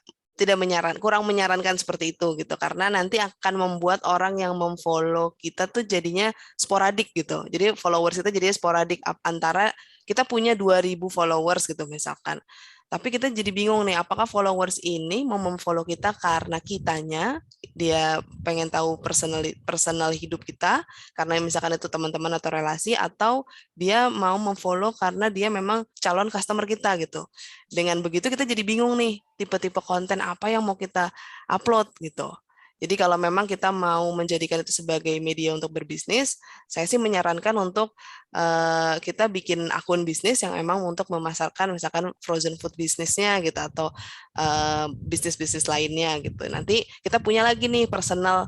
kurang menyarankan seperti itu gitu, karena nanti akan membuat orang yang memfollow kita tuh jadinya sporadik gitu. Jadi followers kita jadinya sporadik antara kita punya 2.000 followers gitu misalkan. Tapi kita jadi bingung nih, apakah followers ini mau memfollow kita karena kitanya, dia pengen tahu personal hidup kita, karena misalkan itu teman-teman atau relasi, atau dia mau memfollow karena dia memang calon customer kita gitu. Dengan begitu kita jadi bingung nih, tipe-tipe konten apa yang mau kita upload gitu. Jadi kalau memang kita mau menjadikan itu sebagai media untuk berbisnis, saya sih menyarankan untuk kita bikin akun bisnis yang emang untuk memasarkan misalkan frozen food bisnisnya gitu, atau bisnis-bisnis lainnya gitu. Nanti kita punya lagi nih personal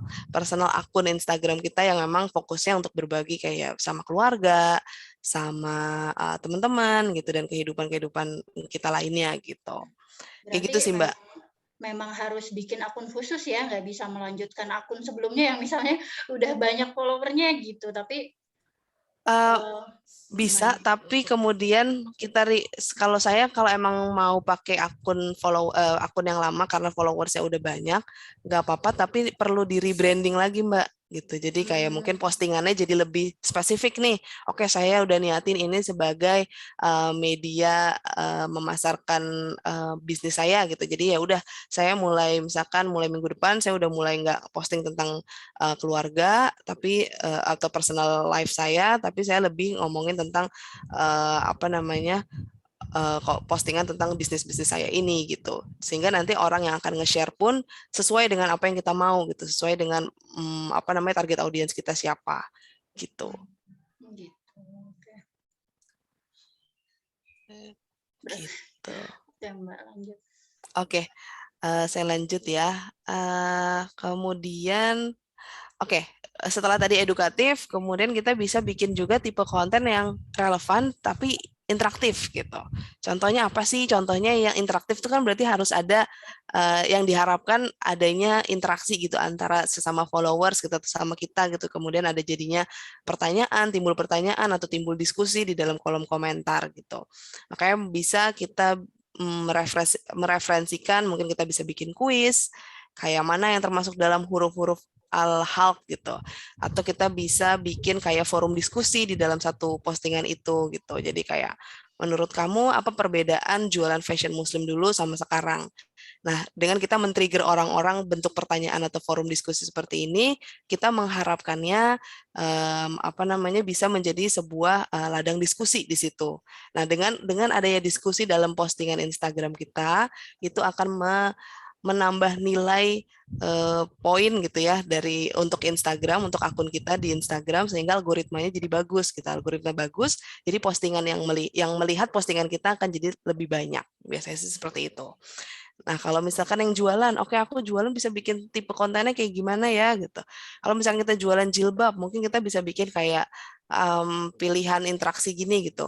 akun Instagram kita yang memang fokusnya untuk berbagi kayak sama keluarga, sama teman-teman gitu, dan kehidupan kita lainnya gitu. Kayak gitu sih Mbak. Memang harus bikin akun khusus ya, nggak bisa melanjutkan akun sebelumnya yang misalnya udah banyak followernya gitu, tapi bisa, tapi kemudian kalau emang mau pakai akun yang lama karena followersnya udah banyak, nggak apa-apa, tapi perlu di rebranding lagi Mbak gitu. Jadi kayak mungkin postingannya jadi lebih spesifik nih. Oke, saya udah niatin ini sebagai media memasarkan bisnis saya gitu. Jadi ya udah, saya mulai minggu depan saya udah mulai nggak posting tentang keluarga, tapi atau personal life saya, tapi saya lebih ngomongin tentang postingan tentang bisnis saya ini gitu, sehingga nanti orang yang akan nge-share pun sesuai dengan apa yang kita mau gitu, sesuai dengan target audiens kita siapa gitu. Gitu. Oke, saya lanjut ya. Kemudian setelah tadi edukatif, kemudian kita bisa bikin juga tipe konten yang relevan tapi interaktif gitu. Contohnya apa sih? Contohnya yang interaktif itu kan berarti harus ada yang diharapkan adanya interaksi gitu antara sesama followers gitu, sama kita gitu. Kemudian ada jadinya timbul pertanyaan atau timbul diskusi di dalam kolom komentar gitu. Makanya bisa kita mereferensikan, mungkin kita bisa bikin kuis, kayak mana yang termasuk dalam huruf-huruf al-halq gitu, atau kita bisa bikin kayak forum diskusi di dalam satu postingan itu gitu. Jadi kayak menurut kamu apa perbedaan jualan fashion muslim dulu sama sekarang? Nah, dengan kita men-trigger orang-orang bentuk pertanyaan atau forum diskusi seperti ini, kita mengharapkannya bisa menjadi sebuah ladang diskusi di situ. Nah, dengan adanya diskusi dalam postingan Instagram kita, itu akan menambah nilai poin gitu ya untuk Instagram, untuk akun kita di Instagram, sehingga algoritmanya jadi bagus gitu. Algoritma bagus, jadi postingan yang melihat postingan kita akan jadi lebih banyak. Biasanya sih seperti itu. Nah, kalau misalkan yang jualan, oke aku jualan bisa bikin tipe kontennya kayak gimana ya gitu. Kalau misalkan kita jualan jilbab, mungkin kita bisa bikin kayak pilihan interaksi gini gitu.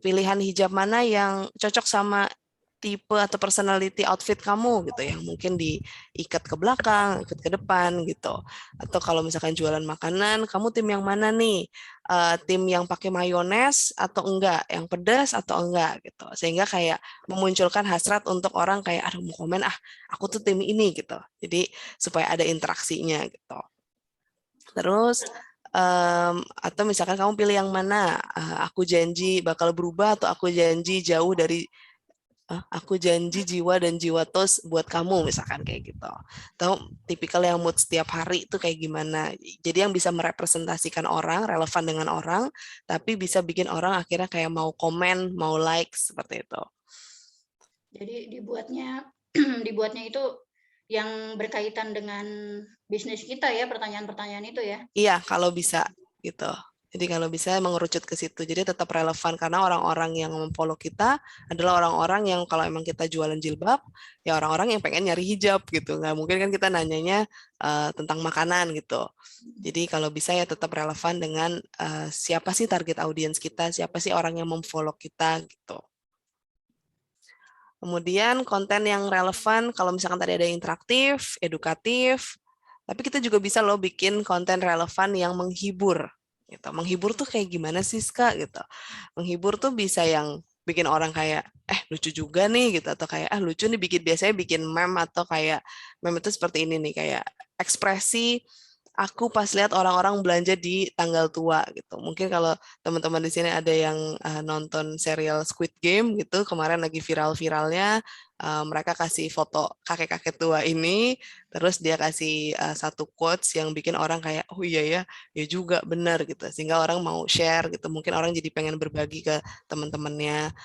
Pilihan hijab mana yang cocok sama tipe atau personality outfit kamu gitu, yang mungkin diikat ke belakang, ikat ke depan gitu. Atau kalau misalkan jualan makanan, kamu tim yang mana nih? Tim yang pakai mayones atau enggak, yang pedas atau enggak gitu. Sehingga kayak memunculkan hasrat untuk orang kayak aduh mau komen aku tuh tim ini gitu. Jadi supaya ada interaksinya gitu. Terus atau misalkan kamu pilih yang mana, aku janji bakal berubah atau aku janji jauh dari aku janji jiwa dan jiwa tos buat kamu, misalkan kayak gitu. Atau tipikal yang mood setiap hari itu kayak gimana. Jadi yang bisa merepresentasikan orang, relevan dengan orang, tapi bisa bikin orang akhirnya kayak mau komen, mau like, seperti itu. Jadi dibuatnya itu yang berkaitan dengan bisnis kita ya, pertanyaan-pertanyaan itu ya. Iya, kalau bisa gitu. Jadi kalau bisa mengerucut ke situ. Jadi tetap relevan karena orang-orang yang memfollow kita adalah orang-orang yang kalau emang kita jualan jilbab, ya orang-orang yang pengen nyari hijab gitu. Nggak mungkin kan kita nanyanya tentang makanan gitu. Jadi kalau bisa ya tetap relevan dengan siapa sih target audiens kita, siapa sih orang yang memfollow kita gitu. Kemudian konten yang relevan, kalau misalkan tadi ada interaktif, edukatif, tapi kita juga bisa loh bikin konten relevan yang menghibur. Gitu. Menghibur tuh kayak gimana sih, Kak? Gitu. Menghibur tuh bisa yang bikin orang kayak, lucu juga nih, gitu. Atau kayak, lucu nih, biasanya bikin meme, atau kayak, meme itu seperti ini nih, kayak ekspresi aku pas lihat orang-orang belanja di tanggal tua gitu. Mungkin kalau teman-teman di sini ada yang nonton serial Squid Game gitu, kemarin lagi viral-viralnya, mereka kasih foto kakek-kakek tua ini, terus dia kasih satu quotes yang bikin orang kayak, oh iya ya juga benar gitu. Sehingga orang mau share gitu. Mungkin orang jadi pengen berbagi ke teman-temannya.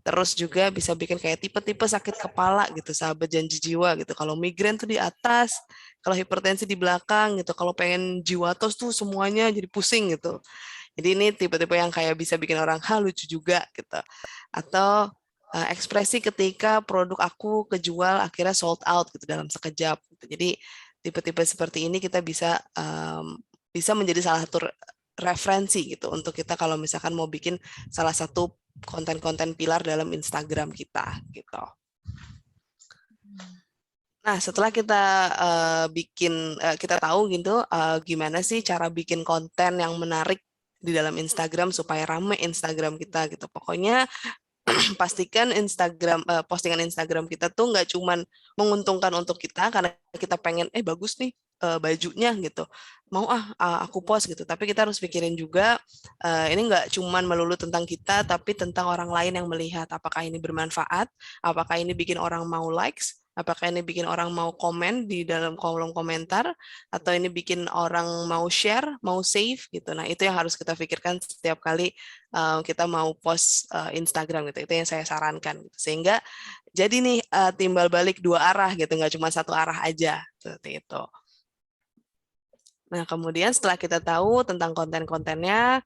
Terus juga bisa bikin kayak tipe-tipe sakit kepala gitu, sahabat janji jiwa gitu. Kalau migrain tuh di atas, kalau hipertensi di belakang gitu. Kalau pengen jiwatos tuh semuanya jadi pusing gitu. Jadi ini tipe-tipe yang kayak bisa bikin orang lucu juga gitu. Atau ekspresi ketika produk aku kejual akhirnya sold out gitu dalam sekejap. Gitu. Jadi tipe-tipe seperti ini kita bisa bisa menjadi salah satu referensi gitu untuk kita kalau misalkan mau bikin salah satu konten-konten pilar dalam Instagram kita gitu. Nah, setelah kita kita tahu gitu gimana sih cara bikin konten yang menarik di dalam Instagram supaya rame Instagram kita gitu. Pokoknya pastikan postingan Instagram kita tuh nggak cuman menguntungkan untuk kita karena kita pengen bagus nih bajunya gitu, mau aku post gitu, tapi kita harus pikirin juga ini nggak cuman melulu tentang kita tapi tentang orang lain yang melihat, apakah ini bermanfaat, apakah ini bikin orang mau likes, apakah ini bikin orang mau komen di dalam kolom komentar, atau ini bikin orang mau share, mau save gitu. Nah, itu yang harus kita pikirkan setiap kali kita mau post Instagram gitu. Itu yang saya sarankan. Sehingga jadi nih timbal balik dua arah gitu, nggak cuma satu arah aja seperti itu. Nah, kemudian setelah kita tahu tentang konten-kontennya,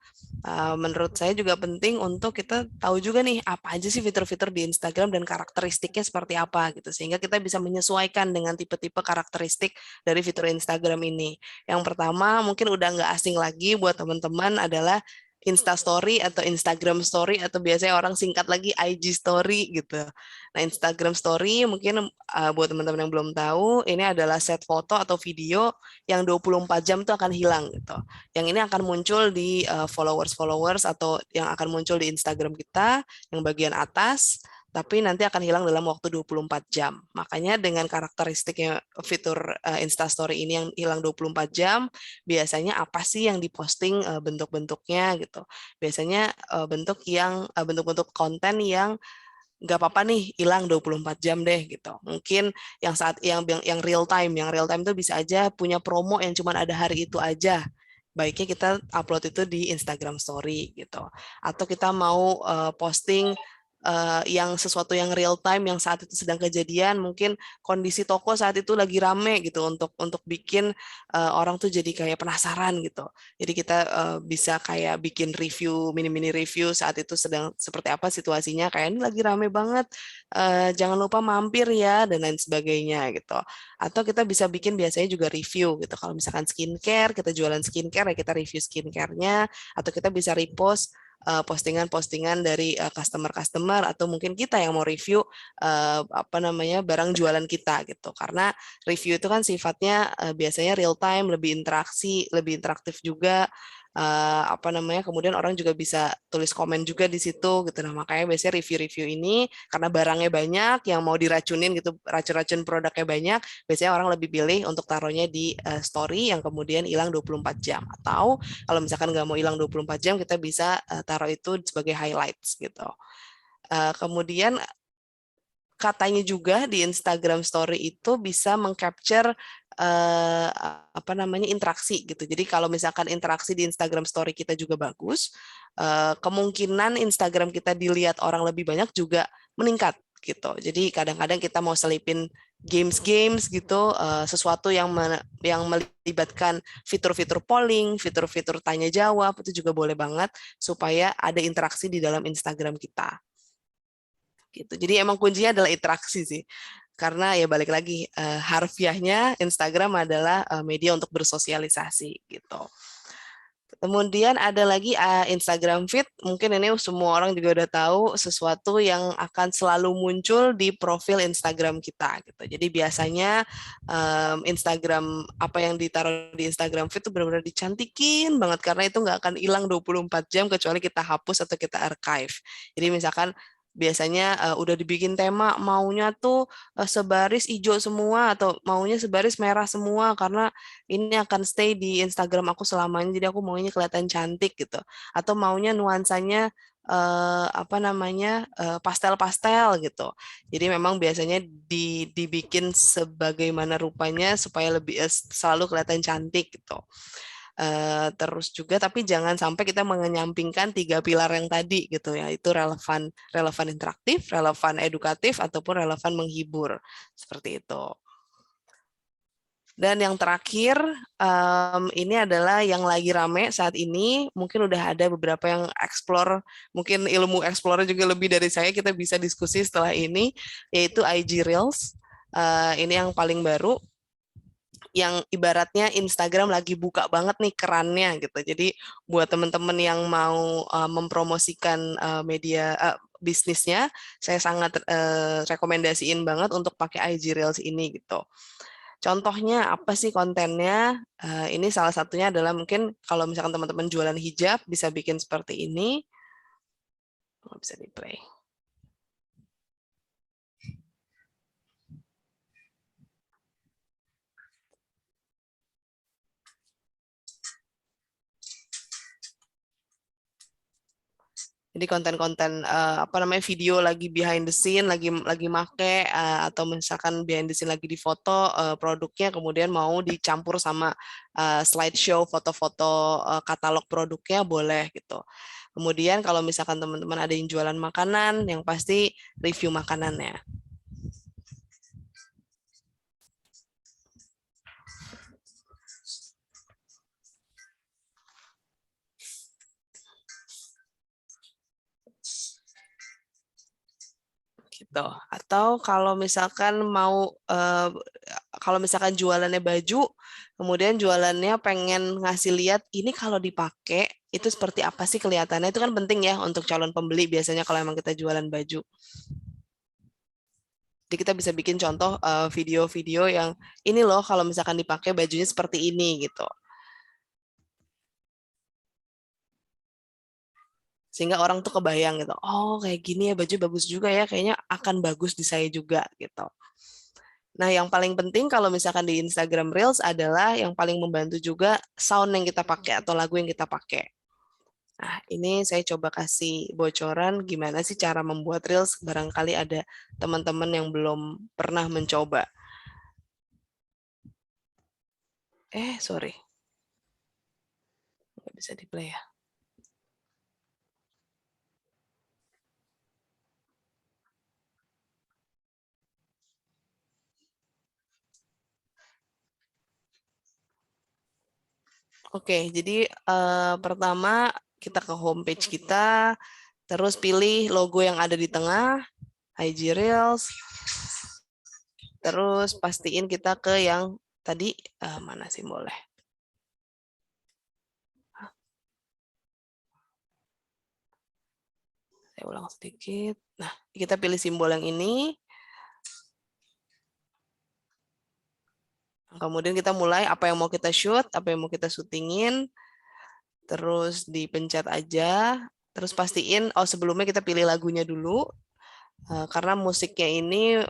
menurut saya juga penting untuk kita tahu juga nih apa aja sih fitur-fitur di Instagram dan karakteristiknya seperti apa gitu, sehingga kita bisa menyesuaikan dengan tipe-tipe karakteristik dari fitur Instagram ini. Yang pertama mungkin udah nggak asing lagi buat teman-teman adalah Insta Story atau Instagram Story, atau biasanya orang singkat lagi IG Story gitu. Nah, Instagram Story mungkin buat teman-teman yang belum tahu, ini adalah set foto atau video yang 24 jam itu akan hilang gitu. Yang ini akan muncul di followers atau yang akan muncul di Instagram kita yang bagian atas, tapi nanti akan hilang dalam waktu 24 jam. Makanya dengan karakteristiknya fitur Instastory ini yang hilang 24 jam, biasanya apa sih yang diposting bentuk-bentuknya gitu. Biasanya bentuk-bentuk konten yang nggak apa-apa nih hilang 24 jam deh gitu. Mungkin yang real time itu bisa aja punya promo yang cuma ada hari itu aja. Baiknya kita upload itu di Instagram Story gitu. Atau kita mau posting yang sesuatu yang real time yang saat itu sedang kejadian, mungkin kondisi toko saat itu lagi rame gitu untuk bikin orang tuh jadi kayak penasaran gitu. Jadi kita bisa kayak bikin review, mini review saat itu sedang seperti apa situasinya, kayak ini lagi rame banget, jangan lupa mampir ya dan lain sebagainya gitu. Atau kita bisa bikin biasanya juga review gitu. Kalau misalkan skincare, kita jualan skincare ya kita review skincare-nya, atau kita bisa repost postingan-postingan dari customer-customer atau mungkin kita yang mau review barang jualan kita gitu. Karena review itu kan sifatnya biasanya real time, lebih interaktif juga. Kemudian orang juga bisa tulis komen juga di situ gitu. Nah, makanya biasanya review-review ini karena barangnya banyak yang mau diracunin gitu, racun-racun produknya banyak, biasanya orang lebih pilih untuk taruhnya di story yang kemudian hilang 24 jam. Atau kalau misalkan nggak mau hilang 24 jam, kita bisa taruh itu sebagai highlights gitu. Kemudian katanya juga di Instagram Story itu bisa mengcapture interaksi gitu. Jadi kalau misalkan interaksi di Instagram Story kita juga bagus, kemungkinan Instagram kita dilihat orang lebih banyak juga meningkat gitu. Jadi kadang-kadang kita mau selipin games gitu, sesuatu yang melibatkan fitur-fitur polling, fitur-fitur tanya jawab, itu juga boleh banget supaya ada interaksi di dalam Instagram kita. Gitu. Jadi emang kuncinya adalah interaksi sih. Karena ya balik lagi harfiahnya Instagram adalah media untuk bersosialisasi gitu. Kemudian ada lagi Instagram Feed, mungkin ini semua orang juga udah tahu sesuatu yang akan selalu muncul di profil Instagram kita gitu. Jadi biasanya Instagram, apa yang ditaruh di Instagram Feed itu benar-benar dicantikin banget karena itu nggak akan hilang 24 jam kecuali kita hapus atau kita archive. Jadi misalkan biasanya udah dibikin tema maunya tuh sebaris hijau semua atau maunya sebaris merah semua karena ini akan stay di Instagram aku selamanya, jadi aku maunya kelihatan cantik gitu. Atau maunya nuansanya pastel-pastel gitu. Jadi memang biasanya dibikin sebagaimana rupanya supaya lebih selalu kelihatan cantik gitu. Terus juga tapi jangan sampai kita mengenyampingkan 3 pilar yang tadi gitu ya, itu relevan interaktif, relevan edukatif ataupun relevan menghibur seperti itu. Dan yang terakhir ini adalah yang lagi rame saat ini, mungkin udah ada beberapa yang explore, mungkin ilmu explore juga lebih dari saya, kita bisa diskusi setelah ini, yaitu IG Reels. Ini yang paling baru, yang ibaratnya Instagram lagi buka banget nih kerannya gitu. Jadi buat teman-teman yang mau mempromosikan media bisnisnya, saya sangat rekomendasiin banget untuk pakai IG Reels ini gitu. Contohnya apa sih kontennya? Ini salah satunya adalah mungkin kalau misalkan teman-teman jualan hijab bisa bikin seperti ini. Bisa di play. Jadi konten-konten video lagi behind the scene, lagi make atau misalkan behind the scene lagi di foto produknya, kemudian mau dicampur sama slideshow foto-foto katalog produknya boleh gitu. Kemudian kalau misalkan teman-teman ada yang jualan makanan, yang pasti review makanannya. Gitu. Atau kalau misalkan jualannya baju, kemudian jualannya pengen ngasih lihat ini kalau dipakai itu seperti apa sih kelihatannya, itu kan penting ya untuk calon pembeli biasanya kalau emang kita jualan baju. Jadi kita bisa bikin contoh video-video yang ini loh kalau misalkan dipakai bajunya seperti ini gitu. Sehingga orang tuh kebayang gitu, oh kayak gini ya baju bagus juga ya, kayaknya akan bagus di saya juga gitu. Nah yang paling penting kalau misalkan di Instagram Reels adalah yang paling membantu juga sound yang kita pakai atau lagu yang kita pakai. Nah ini saya coba kasih bocoran gimana sih cara membuat Reels, barangkali ada teman-teman yang belum pernah mencoba. Sorry. Nggak bisa di play ya. Oke, jadi pertama kita ke homepage kita, terus pilih logo yang ada di tengah, IG Reels, terus pastiin kita ke yang tadi, mana simbolnya? Saya ulang sedikit. Nah, kita pilih simbol yang ini. Kemudian kita mulai apa yang mau kita shoot, apa yang mau kita syutingin, terus dipencet aja, terus pastiin, sebelumnya kita pilih lagunya dulu, karena musiknya ini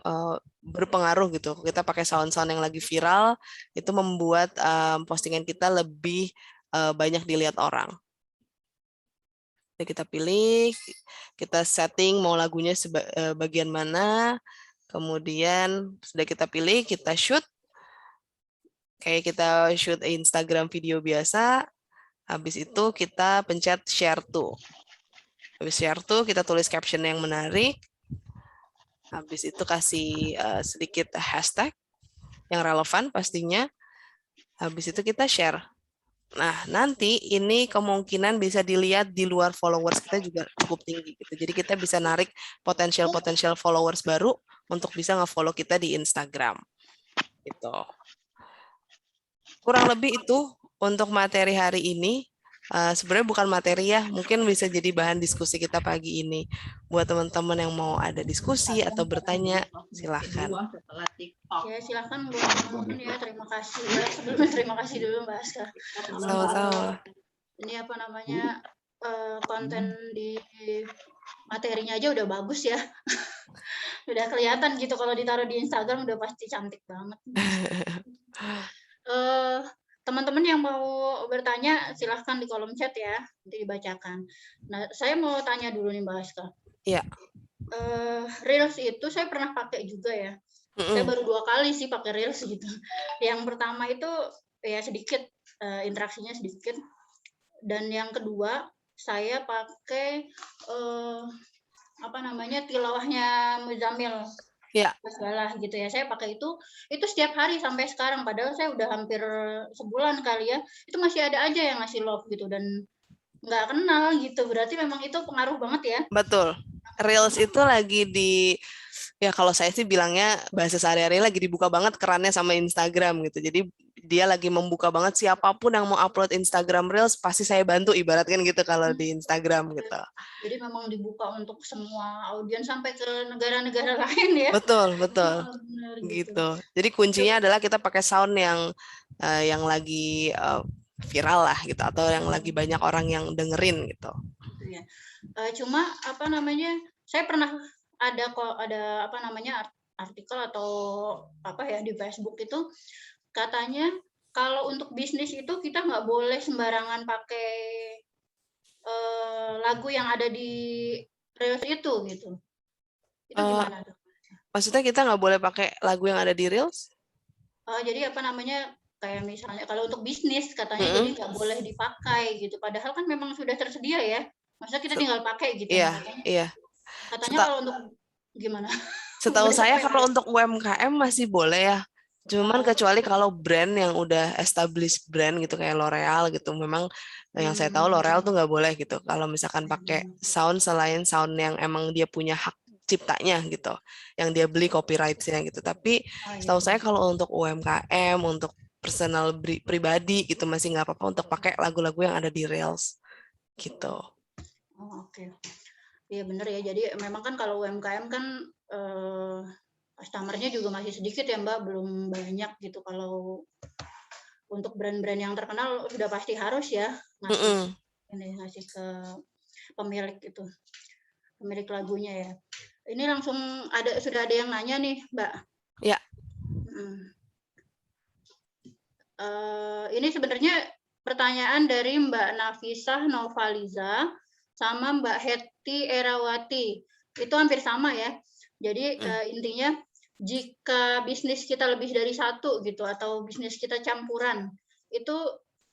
berpengaruh gitu. Kita pakai sound-sound yang lagi viral, itu membuat postingan kita lebih banyak dilihat orang. Jadi kita pilih, kita setting mau lagunya bagian mana, kemudian sudah kita pilih, kita shoot, kayak kita shoot Instagram video biasa, habis itu kita pencet share to. Habis share to, kita tulis caption yang menarik, habis itu kasih sedikit hashtag yang relevan pastinya, habis itu kita share. Nah, nanti ini kemungkinan bisa dilihat di luar followers kita juga cukup tinggi gitu. Jadi kita bisa narik potensial followers baru untuk bisa nge-follow kita di Instagram. Gitu. Kurang lebih itu untuk materi hari ini. Sebenarnya bukan materi ya, mungkin bisa jadi bahan diskusi kita pagi ini. Buat teman-teman yang mau ada diskusi atau bertanya, silahkan. Ya, silahkan buat teman-teman ya. Terima kasih ya. Sebelumnya terima kasih dulu Mbak Aska. Sama-sama. Ini apa namanya, konten di materinya aja udah bagus ya. Udah kelihatan gitu kalau ditaruh di Instagram udah pasti cantik banget. Teman-teman yang mau bertanya silahkan di kolom chat ya, nanti dibacakan. Nah, saya mau tanya dulu nih Mbak Aska. Iya. Reels itu saya pernah pakai juga ya. Saya baru 2 kali sih pakai Reels gitu. Yang pertama itu ya sedikit, interaksinya sedikit. Dan yang kedua saya pakai tilawahnya Muzammil. Ya. Segala gitu ya. Saya pakai itu setiap hari sampai sekarang. Padahal saya udah hampir sebulan kali ya. Itu masih ada aja yang ngasih love gitu dan nggak kenal gitu. Berarti memang itu pengaruh banget ya. Betul. Reels itu lagi ya kalau saya sih bilangnya bahasa sehari-hari lagi dibuka banget kerannya sama Instagram gitu. Jadi dia lagi membuka banget siapapun yang mau upload Instagram Reels pasti saya bantu ibaratkan gitu kalau di Instagram gitu. Jadi memang dibuka untuk semua audiens sampai ke negara-negara lain ya. Betul. Benar, gitu. Jadi kuncinya adalah kita pakai sound yang lagi viral lah gitu atau yang lagi banyak orang yang dengerin gitu. Cuma saya pernah ada artikel atau di Facebook itu katanya kalau untuk bisnis itu kita nggak boleh sembarangan pakai lagu yang ada di Reels itu gitu. Itu gimana tuh? Maksudnya kita nggak boleh pakai lagu yang ada di Reels? Jadi kayak misalnya kalau untuk bisnis katanya jadi nggak boleh dipakai gitu. Padahal kan memang sudah tersedia ya. Maksudnya kita tinggal pakai gitu. Iya. Katanya kalau untuk gimana? Setahu saya kalau untuk UMKM masih boleh ya. Cuman kecuali kalau brand yang udah established brand gitu kayak L'Oreal gitu, memang yang saya tahu L'Oreal tuh nggak boleh gitu. Kalau misalkan pakai sound selain sound yang emang dia punya hak ciptanya gitu, yang dia beli copyright-nya gitu. Tapi setahu saya kalau untuk UMKM, untuk personal pribadi gitu masih nggak apa-apa untuk pakai lagu-lagu yang ada di Reels gitu. Oke. Iya benar ya. Jadi memang kan kalau UMKM kan customer-nya juga masih sedikit ya Mbak, belum banyak gitu. Kalau untuk brand-brand yang terkenal sudah pasti harus ya ngasih ke pemilik itu, pemilik lagunya ya. Ini langsung sudah ada yang nanya nih Mbak. Ya. Ini sebenarnya pertanyaan dari Mbak Nafisah Novaliza sama Mbak Hetty Erawati. Itu hampir sama ya. Jadi intinya jika bisnis kita lebih dari satu gitu atau bisnis kita campuran, itu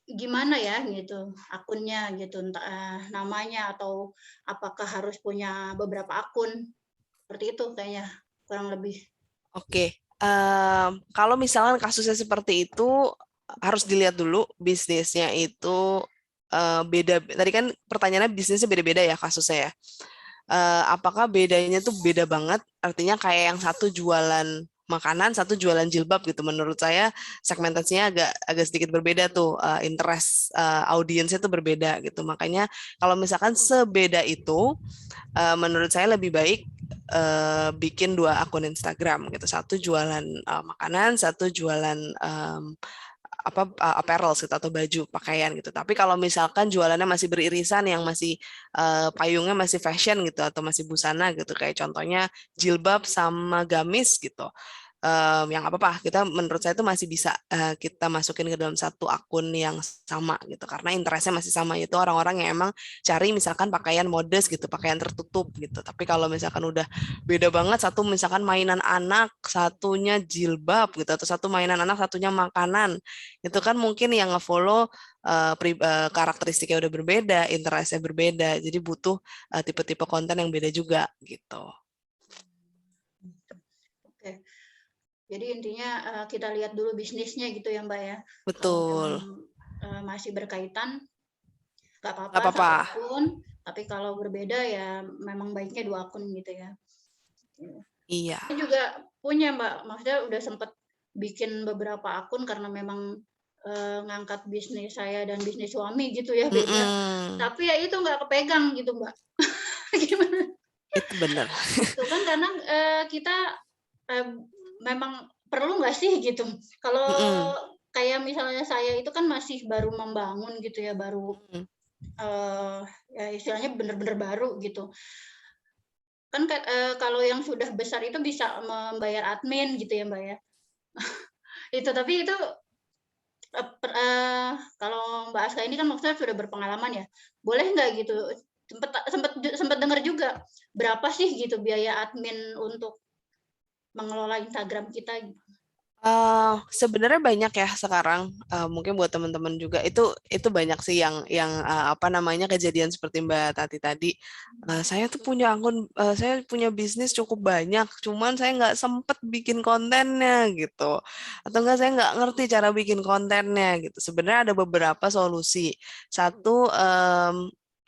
gimana ya gitu akunnya gitu, entah namanya atau apakah harus punya beberapa akun. Seperti itu kayaknya kurang lebih. Oke. Kalau misalkan kasusnya seperti itu, harus dilihat dulu bisnisnya itu beda. Tadi kan pertanyaannya bisnisnya beda-beda ya kasusnya ya. Apakah bedanya tuh beda banget? Artinya kayak yang satu jualan makanan, satu jualan jilbab gitu. Menurut saya segmentasinya agak sedikit berbeda tuh, interest audiensnya tuh berbeda gitu. Makanya kalau misalkan sebeda itu, menurut saya lebih baik bikin 2 akun Instagram gitu. Satu jualan makanan, satu jualan apparel gitu atau baju pakaian gitu. Tapi kalau misalkan jualannya masih beririsan yang masih payungnya masih fashion gitu atau masih busana gitu kayak contohnya jilbab sama gamis gitu. Yang apa-apa kita menurut saya itu masih bisa kita masukin ke dalam satu akun yang sama gitu karena interestnya masih sama yaitu orang-orang yang emang cari misalkan pakaian modest gitu pakaian tertutup gitu tapi kalau misalkan udah beda banget satu misalkan mainan anak satunya jilbab gitu atau satu mainan anak satunya makanan itu kan mungkin yang nge-follow karakteristiknya udah berbeda interestnya berbeda jadi butuh tipe-tipe konten yang beda juga gitu. Oke. Jadi intinya kita lihat dulu bisnisnya gitu ya Mbak ya. Betul. Kalau masih berkaitan, nggak Nggak apa-apa apa-apa. satu akun. Tapi kalau berbeda ya memang baiknya 2 akun gitu ya. Iya. Saya juga punya Mbak, maksudnya udah sempat bikin beberapa akun karena memang ngangkat bisnis saya dan bisnis suami gitu ya beda. Tapi ya itu nggak kepegang gitu Mbak. Gimana? Itu benar. Itu kan karena kita memang perlu nggak sih gitu. Kalau kayak misalnya saya itu kan masih baru membangun gitu ya, baru ya istilahnya benar-benar baru gitu. Kan kalau yang sudah besar itu bisa membayar admin gitu ya Mbak ya. Itu tapi itu kalau Mbak Aska ini kan maksudnya sudah berpengalaman ya. Boleh nggak gitu? Sempat dengar juga berapa sih gitu biaya admin untuk mengelola Instagram kita? Sebenarnya banyak ya sekarang mungkin buat teman-teman juga itu banyak sih yang apa namanya kejadian seperti Mbak Tati tadi saya tuh punya akun saya punya bisnis cukup banyak cuman saya nggak sempet bikin kontennya gitu atau enggak saya nggak ngerti cara bikin kontennya gitu sebenarnya ada beberapa solusi satu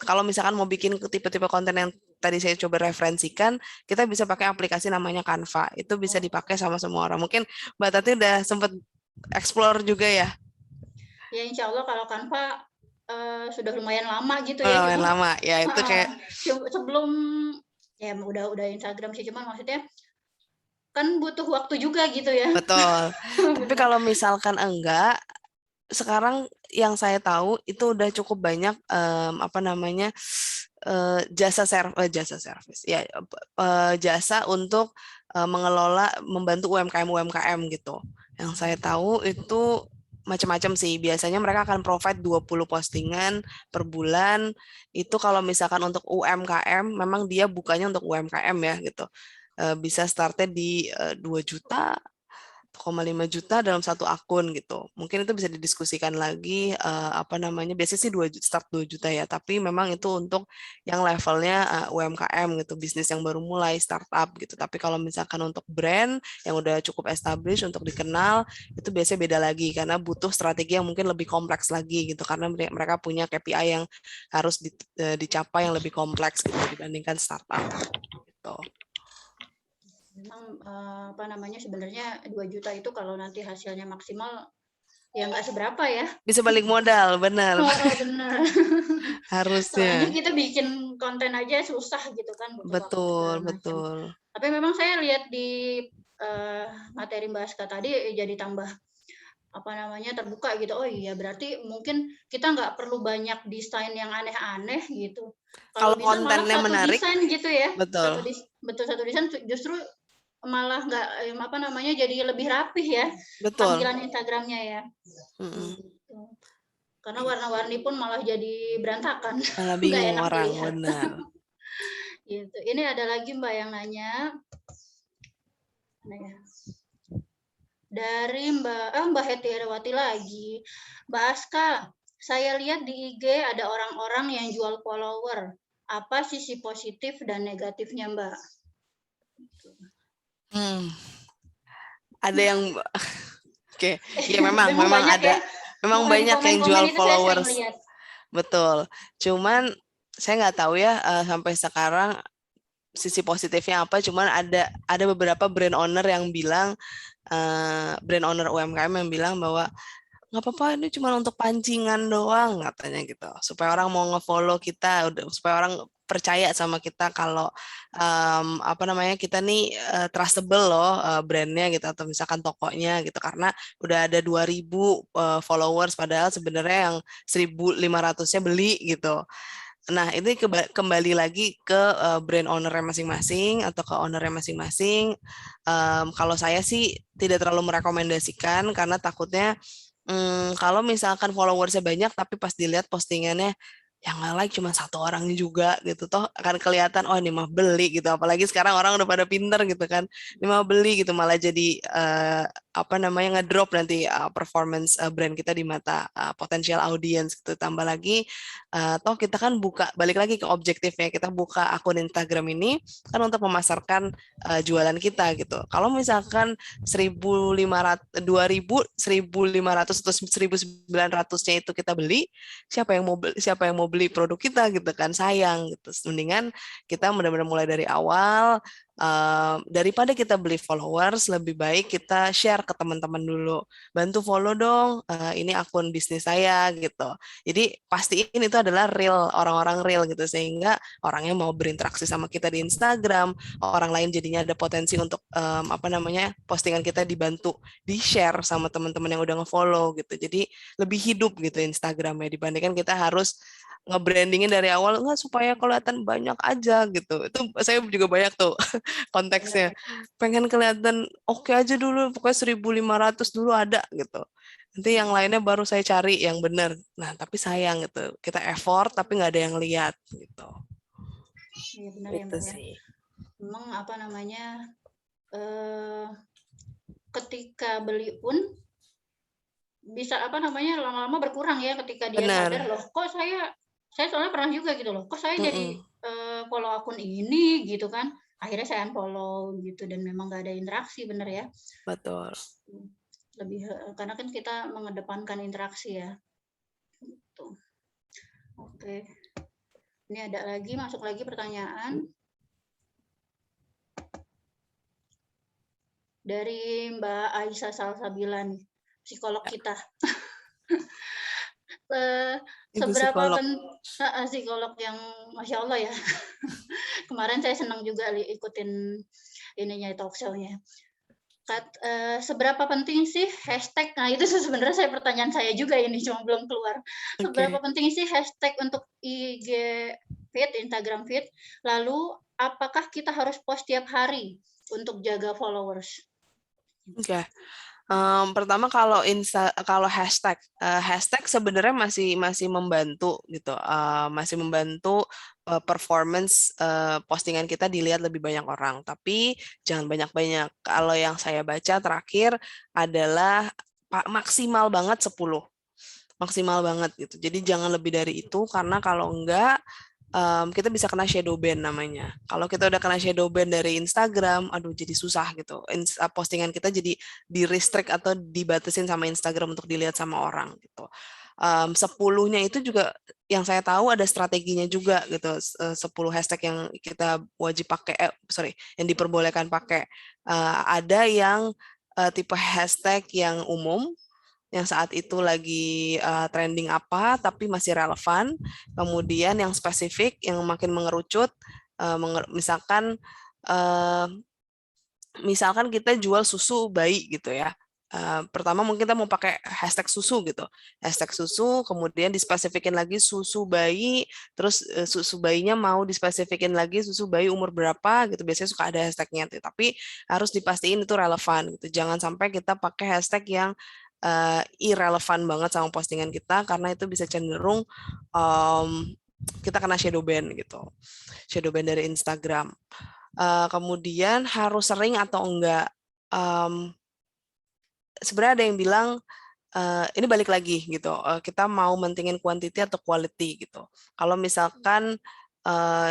kalau misalkan mau bikin tipe-tipe konten yang tadi saya coba referensikan, kita bisa pakai aplikasi namanya Canva. Itu bisa dipakai sama semua orang. Mungkin Mbak Tati udah sempat explore juga ya? Ya insya Allah kalau Canva sudah lumayan lama gitu ya. Lumayan lama, ya itu kayak sebelum ya udah Instagram sih, cuman maksudnya kan butuh waktu juga gitu ya. betul. Tapi kalau misalkan enggak, sekarang yang saya tahu itu udah cukup banyak apa namanya jasa service ya jasa untuk mengelola membantu UMKM gitu. Yang saya tahu itu macam-macam sih. Biasanya mereka akan provide 20 postingan per bulan. Itu kalau misalkan untuk UMKM memang dia bukanya untuk UMKM ya gitu. Bisa startnya di 2 juta 1,5 juta dalam satu akun gitu. Mungkin itu bisa didiskusikan lagi apa namanya biasanya sih 2 juta, start 2 juta ya, tapi memang itu untuk yang levelnya UMKM gitu, bisnis yang baru mulai startup gitu. Tapi kalau misalkan untuk brand yang udah cukup established untuk dikenal itu biasanya beda lagi karena butuh strategi yang mungkin lebih kompleks lagi gitu karena mereka punya KPI yang harus dicapai yang lebih kompleks gitu dibandingkan startup gitu. Memang apa namanya sebenarnya 2 juta itu kalau nanti hasilnya maksimal ya nggak seberapa ya. Bisa balik modal, benar. Benar. Harusnya. Soalnya kita bikin konten aja susah gitu kan. Betul. Tapi memang saya lihat di materi Mbak Aska tadi jadi tambah apa namanya terbuka gitu. Oh iya berarti mungkin kita nggak perlu banyak desain yang aneh-aneh gitu. Kalau bisa kontennya malah menarik, desain gitu ya. betul. Satu desain justru malah nggak apa namanya jadi lebih rapih ya. Betul. Tampilan Instagramnya ya. Karena warna-warni pun malah jadi berantakan. Malah bingung orang, benar. Gitu. Ini ada lagi Mbak yang nanya. Dari Mbak Heti Herawati lagi. Mbak Aska, saya lihat di IG ada orang-orang yang jual follower. Apa sisi positif dan negatifnya Mbak? Ada yang Oke, ya memang banyak ada, ya. memang Pokoknya di banyak yang komen-komen jual itu saya sering followers. lihat. Betul. Cuman saya nggak tahu ya sampai sekarang sisi positifnya apa. Cuman ada beberapa brand owner yang bilang, brand owner UMKM yang bilang bahwa nggak apa-apa, ini cuma untuk pancingan doang katanya gitu, supaya orang mau nge-follow kita, supaya orang percaya sama kita kalau apa namanya, kita nih trustable loh brandnya gitu, atau misalkan tokonya gitu, karena udah ada 2.000 followers padahal sebenarnya yang 1.500-nya beli gitu. Nah, ini kembali lagi ke brand owner-nya masing-masing atau ke owner-nya masing-masing. Kalau saya sih tidak terlalu merekomendasikan, karena takutnya kalau misalkan followersnya banyak tapi pas dilihat postingannya yang nge-like cuma 1 orang juga gitu, toh akan kelihatan oh ini mah beli gitu. Apalagi sekarang orang udah pada pinter gitu kan, ini mah beli gitu, malah jadi apa namanya, ngedrop nanti performance brand kita di mata potensial audience gitu. Tambah lagi toh kita kan balik lagi ke objektifnya, kita buka akun Instagram ini kan untuk memasarkan jualan kita gitu. Kalau misalkan 1.500, 2.000, 1.500 atau 1.900-nya itu kita beli, siapa yang mau beli produk kita gitu kan, sayang gitu. Mendingan kita benar-benar mulai dari awal, daripada kita beli followers, lebih baik kita share ke teman-teman dulu, bantu follow dong, ini akun bisnis saya gitu. Jadi pastiin itu adalah real, orang-orang real gitu, sehingga orangnya mau berinteraksi sama kita di Instagram, orang lain jadinya ada potensi untuk apa namanya, postingan kita dibantu di-share sama teman-teman yang udah nge-follow gitu. Jadi lebih hidup gitu Instagramnya, dibandingkan kita harus nge-brandingin dari awal, enggak supaya kelihatan banyak aja gitu. Itu saya juga banyak tuh konteksnya. Pengen kelihatan oke aja dulu, pokoknya 1.500 dulu ada gitu. Nanti yang lainnya baru saya cari yang benar. Nah, tapi sayang gitu. Kita effort tapi nggak ada yang lihat gitu. Iya benar ya Itu Mbak ya. sih. Memang apa namanya, ketika beli pun bisa apa namanya, lama-lama berkurang ya, ketika dia sadar Benar. loh, kok saya soalnya pernah juga gitu loh, kok saya jadi follow akun ini gitu kan, akhirnya saya unfollow gitu, dan memang nggak ada interaksi, bener ya. Betul. Lebih karena kan kita mengedepankan interaksi ya. Gitu. Oke. Ini ada lagi, masuk lagi pertanyaan dari Mbak Aisyah Salsabila nih, psikolog kita. Seberapa psikolog yang Masya Allah ya. Kemarin saya senang juga ikutin ininya, talk show-nya. Seberapa penting sih hashtag? Nah itu sebenarnya pertanyaan saya juga ini, cuma belum keluar. Seberapa penting sih hashtag untuk IG feed, Instagram feed? Lalu apakah kita harus post tiap hari untuk jaga followers? Oke. Pertama kalau hashtag sebenarnya masih membantu gitu, masih membantu performance postingan kita dilihat lebih banyak orang, tapi jangan banyak-banyak. Kalau yang saya baca terakhir adalah maksimal banget 10, maksimal banget gitu. Jadi jangan lebih dari itu, karena kalau enggak kita bisa kena shadow ban namanya. Kalau kita udah kena shadow ban dari Instagram, aduh jadi susah gitu. Postingan kita jadi di-restrict atau dibatasin sama Instagram untuk dilihat sama orang gitu. 10-nya itu juga yang saya tahu ada strateginya juga gitu. 10 hashtag yang kita wajib pakai, yang diperbolehkan pakai. Ada yang tipe hashtag yang umum, yang saat itu lagi trending apa tapi masih relevan. Kemudian yang spesifik, yang makin mengerucut, misalkan kita jual susu bayi gitu ya. Pertama mungkin kita mau pakai hashtag susu gitu, hashtag susu, kemudian dispesifikin lagi susu bayi, terus susu bayinya mau dispesifikin lagi susu bayi umur berapa gitu, biasanya suka ada hashtagnya, tapi harus dipastiin itu relevan gitu. Jangan sampai kita pakai hashtag yang irrelevant banget sama postingan kita, karena itu bisa cenderung kita kena shadow ban gitu, shadow ban dari Instagram. Kemudian harus sering atau enggak, sebenarnya ada yang bilang ini balik lagi gitu, kita mau mentingin quantity atau quality gitu. Kalau misalkan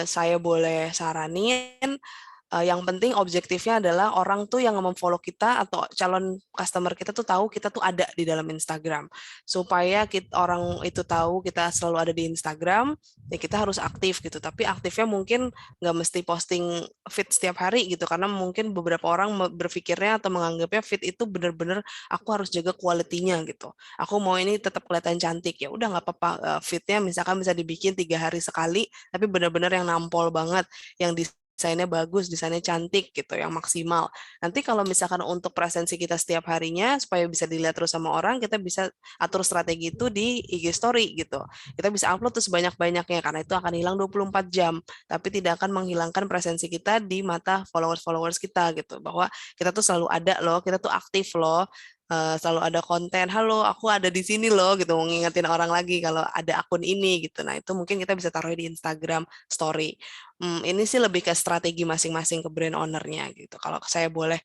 saya boleh saranin, Yang penting objektifnya adalah orang tuh yang memfollow kita atau calon customer kita tuh tahu kita tuh ada di dalam Instagram. Supaya orang itu tahu kita selalu ada di Instagram, ya kita harus aktif gitu. Tapi aktifnya mungkin nggak mesti posting feed setiap hari gitu, karena mungkin beberapa orang berpikirnya atau menganggapnya feed itu bener-bener aku harus jaga kualitinya gitu. Aku mau ini tetap kelihatan cantik, ya udah nggak apa-apa, feednya misalkan bisa dibikin 3 hari sekali, tapi bener-bener yang nampol banget, yang desainnya bagus, desainnya cantik gitu, yang maksimal. Nanti kalau misalkan untuk presensi kita setiap harinya, supaya bisa dilihat terus sama orang, kita bisa atur strategi itu di IG Story gitu. Kita bisa upload tuh sebanyak-banyaknya, karena itu akan hilang 24 jam, tapi tidak akan menghilangkan presensi kita di mata followers-followers kita gitu, bahwa kita tuh selalu ada loh, kita tuh aktif loh, selalu ada konten, halo aku ada di sini loh gitu, ngingetin orang lagi kalau ada akun ini gitu. Nah itu mungkin kita bisa taruh di Instagram Story. Ini sih lebih ke strategi masing-masing ke brand owner-nya gitu. Kalau saya boleh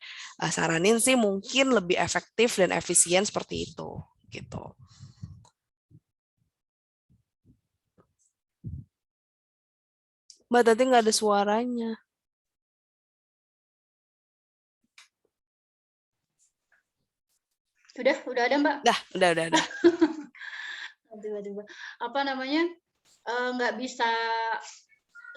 saranin sih mungkin lebih efektif dan efisien seperti itu gitu. Mbak tadi nggak ada suaranya. Udah ada Mbak? Udah. Tiba-tiba. Apa namanya? Nggak bisa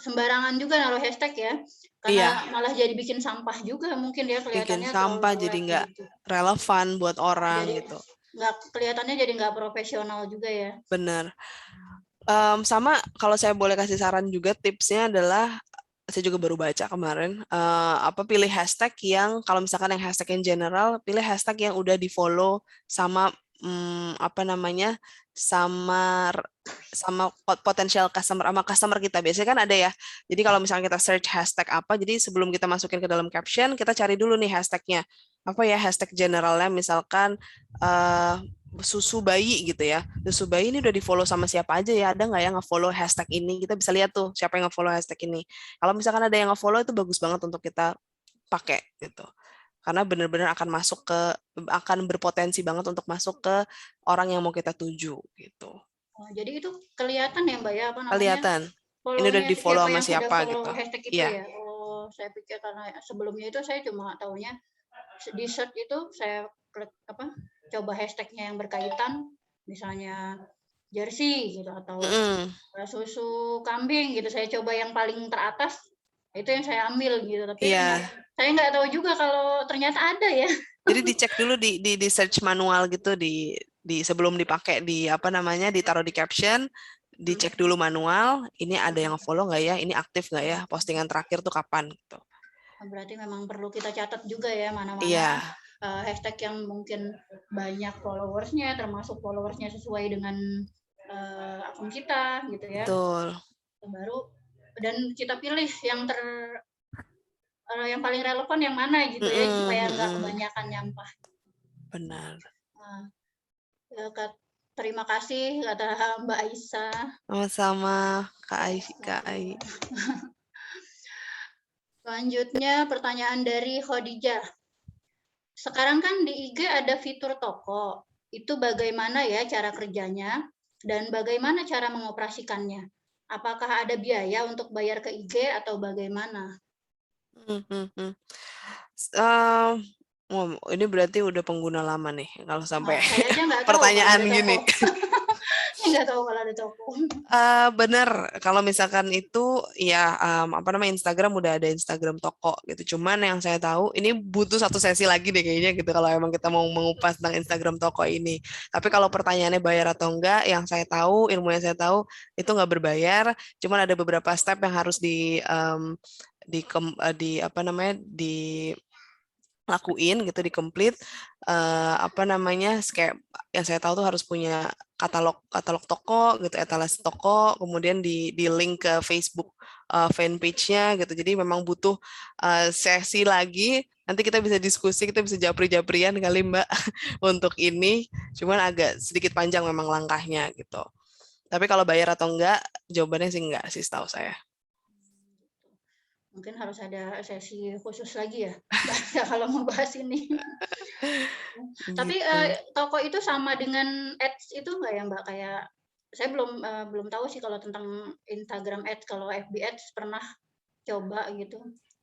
sembarangan juga naruh hashtag ya, karena malah jadi bikin sampah juga mungkin ya kelihatannya. Bikin sampah jadi nggak relevan buat orang jadi, gitu. Nggak kelihatannya jadi nggak profesional juga ya. Benar. Sama kalau saya boleh kasih saran juga, tipsnya adalah saya juga baru baca kemarin, pilih hashtag yang, kalau misalkan yang hashtag yang general, pilih hashtag yang udah di follow sama sama potensial customer kita. Biasanya kan ada ya, jadi kalau misalnya kita search hashtag apa, jadi sebelum kita masukin ke dalam caption, kita cari dulu nih hashtagnya apa ya, hashtag generalnya misalkan susu bayi gitu ya. Susu bayi ini udah di follow sama siapa aja ya, ada nggak yang nge-follow hashtag ini, kita bisa lihat tuh siapa yang nge-follow hashtag ini. Kalau misalkan ada yang nge-follow, itu bagus banget untuk kita pakai gitu, karena benar-benar akan berpotensi banget untuk masuk ke orang yang mau kita tuju gitu. Jadi itu kelihatan ya Mbak ya, apa namanya, kelihatan ini udah di follow sama siapa gitu hashtag itu ya. Saya pikir karena sebelumnya itu saya cuma taunya di search itu saya klik coba hashtagnya yang berkaitan, misalnya jersey gitu atau susu kambing gitu, saya coba yang paling teratas itu yang saya ambil gitu, tapi saya nggak tahu juga kalau ternyata ada ya. Jadi dicek dulu di search manual gitu, di sebelum dipakai ditaruh di caption, dicek dulu manual, ini ada yang follow nggak ya, ini aktif nggak ya, postingan terakhir tuh kapan gitu. Berarti memang perlu kita catat juga ya, mana-mana hashtag yang mungkin banyak followersnya, termasuk followersnya sesuai dengan akun kita gitu ya. Betul. Baru dan kita pilih yang yang paling relevan yang mana gitu ya, supaya nggak kebanyakan nyampah. Benar. Terima kasih kata Mbak Aisyah. Sama-sama Kak Ai. Selanjutnya pertanyaan dari Khadijah. Sekarang kan di IG ada fitur toko. Itu bagaimana ya cara kerjanya dan bagaimana cara mengoperasikannya? Apakah ada biaya untuk bayar ke IG atau bagaimana? Ini berarti udah pengguna lama nih kalau sampai saya aja nggak tahu pertanyaan gini. Nggak tahu kalau ada toko. Bener, kalau misalkan itu ya Instagram udah ada Instagram toko gitu. Cuman yang saya tahu ini butuh satu sesi lagi deh kayaknya gitu, kalau emang kita mau mengupas tentang Instagram toko ini. Tapi kalau pertanyaannya bayar atau enggak, yang saya tahu, ilmu yang saya tahu itu nggak berbayar. Cuman ada beberapa step yang harus lakuin gitu, di complete, kayak yang saya tahu tuh harus punya katalog toko gitu, etalase toko, kemudian di link ke Facebook fanpage-nya gitu. Jadi memang butuh sesi lagi, nanti kita bisa diskusi, kita bisa japri-japrian kali Mbak untuk ini, cuman agak sedikit panjang memang langkahnya gitu. Tapi kalau bayar atau enggak, jawabannya sih enggak sih setahu saya. Mungkin harus ada sesi khusus lagi ya kalau mau bahas ini. Tapi toko itu sama dengan ads itu nggak ya Mbak? Kayak saya belum tahu sih kalau tentang Instagram ads. Kalau FB ads pernah coba gitu.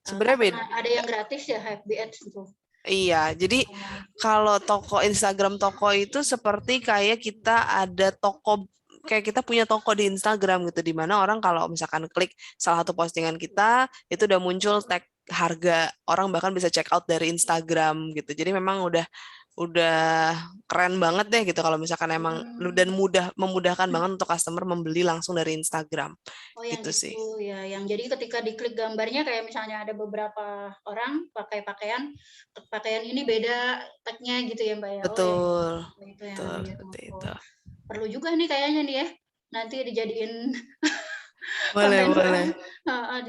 Sebenarnya beda. Ada yang gratis ya FB Ads itu. Iya, jadi kalau toko Instagram toko itu seperti kayak kita ada toko, kayak kita punya toko di Instagram gitu, di mana orang kalau misalkan klik salah satu postingan kita, itu udah muncul tag harga, orang bahkan bisa check out dari Instagram gitu. Jadi memang udah keren banget deh gitu kalau misalkan emang dan memudahkan banget untuk customer membeli langsung dari Instagram. Oh yang Gitu sih. itu ya, yang jadi ketika diklik gambarnya kayak misalnya ada beberapa orang pakai pakaian ini beda tagnya gitu ya Mbak ya. Betul. Oh ya, itu yang Betul, namanya seperti toko. itu. Perlu juga nih kayaknya nih ya, nanti dijadiin Boleh, konten, boleh.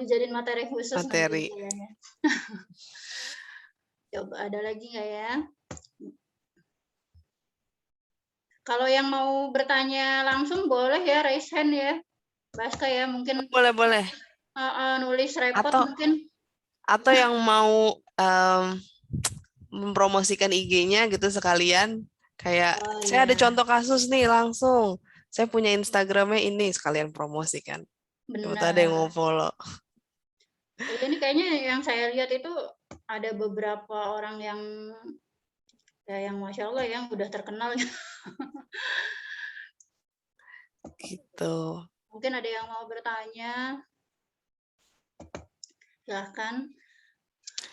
dijadiin materi khusus Materi. nanti kayaknya. Coba ada lagi nggak ya? Kalau yang mau bertanya langsung boleh ya, raise hand ya, Baska ya, mungkin Boleh. nulis repot mungkin. Atau yang mau mempromosikan IG-nya gitu sekalian, kayak saya ada contoh kasus nih langsung, saya punya Instagramnya ini, sekalian promosikan. Betul, ada yang mau follow. Ini kayaknya yang saya lihat itu ada beberapa orang yang ya yang Masya Allah yang udah terkenal. Gitu. Mungkin ada yang mau bertanya, silahkan.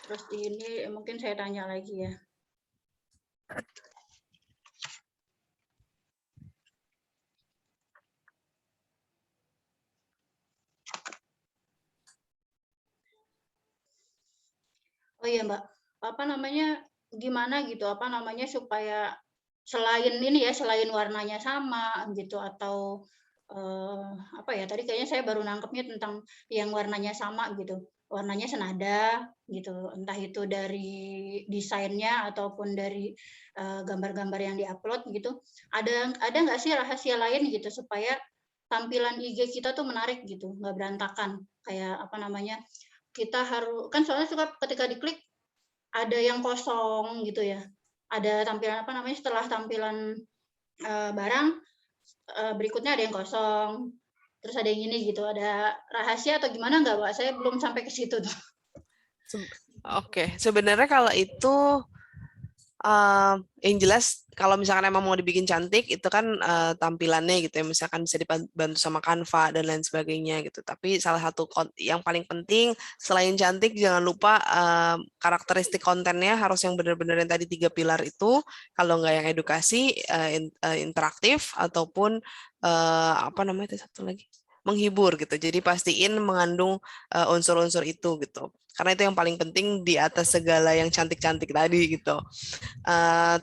Terus ini mungkin saya tanya lagi ya. Oh iya Mbak, apa namanya, gimana gitu, apa namanya, supaya selain ini ya, selain warnanya sama gitu, atau apa ya, tadi kayaknya saya baru nangkepnya tentang yang warnanya sama gitu, warnanya senada gitu, entah itu dari desainnya ataupun dari gambar-gambar yang diupload gitu. Ada nggak sih rahasia lain gitu supaya tampilan IG kita tuh menarik gitu, nggak berantakan, kayak apa namanya, kita harus kan soalnya suka ketika diklik ada yang kosong gitu ya, ada tampilan apa namanya, setelah tampilan barang berikutnya ada yang kosong, terus ada yang ini gitu, ada rahasia atau gimana nggak Mbak? Saya belum sampai ke situ tuh. Oke, sebenarnya kalau itu yang jelas kalau misalkan emang mau dibikin cantik itu kan tampilannya gitu ya, misalkan bisa dibantu sama Canva dan lain sebagainya gitu. Tapi salah satu yang paling penting selain cantik, jangan lupa karakteristik kontennya harus yang benar-benar yang tadi 3 pilar itu. Kalau nggak yang edukasi, interaktif, ataupun apa namanya itu satu lagi, menghibur gitu. Jadi pastiin mengandung unsur-unsur itu gitu. Karena itu yang paling penting di atas segala yang cantik-cantik tadi gitu.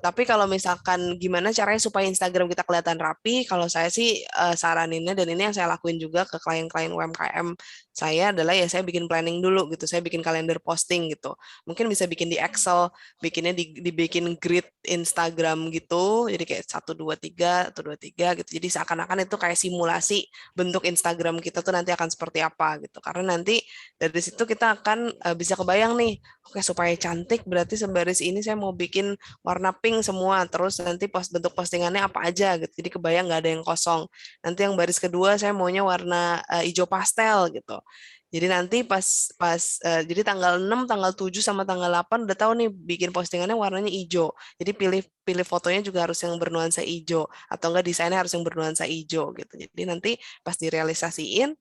Tapi kalau misalkan gimana caranya supaya Instagram kita kelihatan rapi, kalau saya sih saraninnya, dan ini yang saya lakuin juga ke klien-klien UMKM saya, adalah ya saya bikin planning dulu gitu, saya bikin kalender posting gitu. Mungkin bisa bikin di Excel, bikinnya dibikin grid Instagram gitu, jadi kayak 1, 2, 3, 1, 2, 3 gitu. Jadi seakan-akan itu kayak simulasi bentuk Instagram kita tuh nanti akan seperti apa gitu. Karena nanti dari situ kita akan bisa kebayang nih, oke, supaya cantik berarti sebaris ini saya mau bikin warna pink semua, terus nanti bentuk postingannya apa aja gitu, jadi kebayang nggak ada yang kosong. Nanti yang baris kedua saya maunya warna hijau pastel gitu, jadi nanti jadi tanggal 6, tanggal 7 sama tanggal 8 udah tahu nih bikin postingannya warnanya hijau, jadi pilih fotonya juga harus yang bernuansa hijau, atau enggak desainnya harus yang bernuansa hijau gitu, jadi nanti pas direalisasiin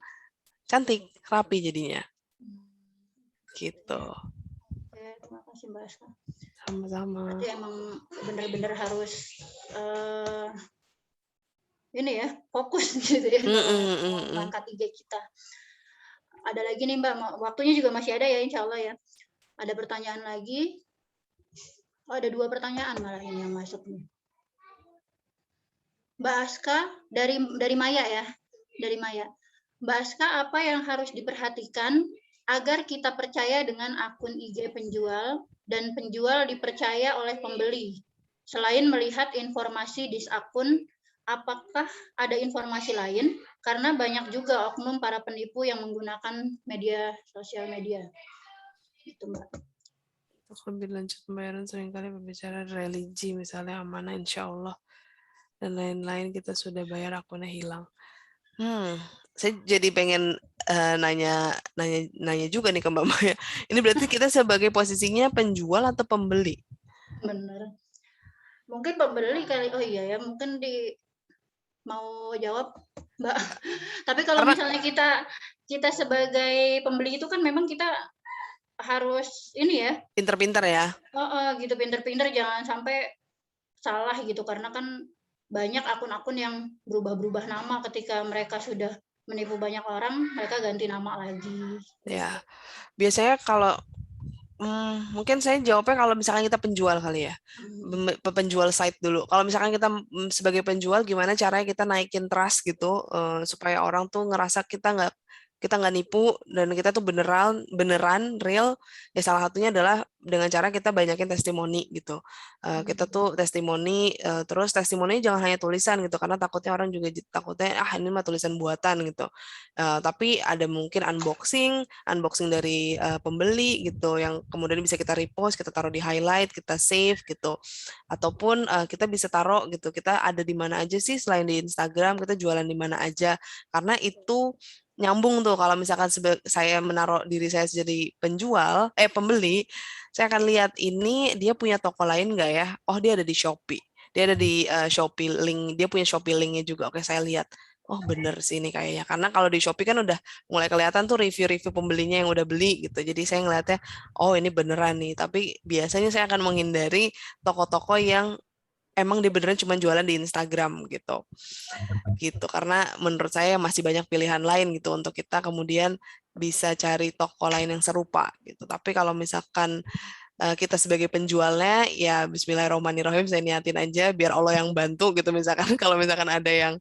cantik, rapi jadinya gitu. Oke, terima kasih Mbak Aska. Sama-sama. Berarti emang benar-benar harus ini ya, fokus gitu ya, mengangkat IG kita. Ada lagi nih Mbak, waktunya juga masih ada ya, insya Allah ya. Ada pertanyaan lagi. Oh, ada 2 pertanyaan malah ini yang masuk nih. Mbak Aska dari Maya ya, dari Maya. Mbak Aska, apa yang harus diperhatikan agar kita percaya dengan akun IG penjual dan penjual dipercaya oleh pembeli? Selain melihat informasi di akun, apakah ada informasi lain? Karena banyak juga oknum para penipu yang menggunakan sosial media. Itu Mbak. Untuk lebih lanjut pembayaran seringkali berbicara religi, misalnya amanah insya Allah, dan lain-lain, kita sudah bayar akunnya hilang. Saya jadi pengen nanya juga nih ke Mbak Maya. Ini berarti kita sebagai posisinya penjual atau pembeli? Bener. Mungkin pembeli kali. Oh iya ya, mungkin mau jawab Mbak. Tapi kalau Karena misalnya kita sebagai pembeli itu kan memang kita harus ini ya, pinter-pinter ya. gitu pinter-pinter, jangan sampai salah gitu, karena kan banyak akun-akun yang berubah-berubah nama ketika mereka sudah menipu banyak orang, mereka ganti nama lagi. Ya, biasanya kalau mungkin saya jawabnya kalau misalkan kita penjual kali ya. Penjual site dulu. Kalau misalkan kita sebagai penjual, gimana caranya kita naikin trust gitu supaya orang tuh ngerasa kita nggak nipu dan kita tuh beneran real. Ya salah satunya adalah dengan cara kita banyakin testimoni gitu. Kita tuh testimoni, terus testimoni jangan hanya tulisan gitu, karena takutnya orang juga takutnya ini mah tulisan buatan gitu. Tapi ada mungkin unboxing dari pembeli gitu, yang kemudian bisa kita repost, kita taruh di highlight, kita save gitu. Ataupun kita bisa taruh gitu, kita ada di mana aja sih selain di Instagram, kita jualan di mana aja. Karena itu nyambung tuh, kalau misalkan saya menaruh diri saya jadi pembeli, saya akan lihat ini dia punya toko lain nggak ya? Oh, dia ada di Shopee. Dia ada di Shopee link, dia punya Shopee linknya juga. Oke, saya lihat. Oh, bener sih ini kayaknya. Karena kalau di Shopee kan udah mulai kelihatan tuh review-review pembelinya yang udah beli gitu. Jadi saya ngeliatnya, oh ini beneran nih. Tapi biasanya saya akan menghindari toko-toko yang emang dia beneran cuma jualan di Instagram gitu. Karena menurut saya masih banyak pilihan lain gitu untuk kita kemudian bisa cari toko lain yang serupa gitu. Tapi kalau misalkan kita sebagai penjualnya, ya Bismillahirrahmanirrahim, saya niatin aja biar Allah yang bantu gitu. Misalkan kalau misalkan ada yang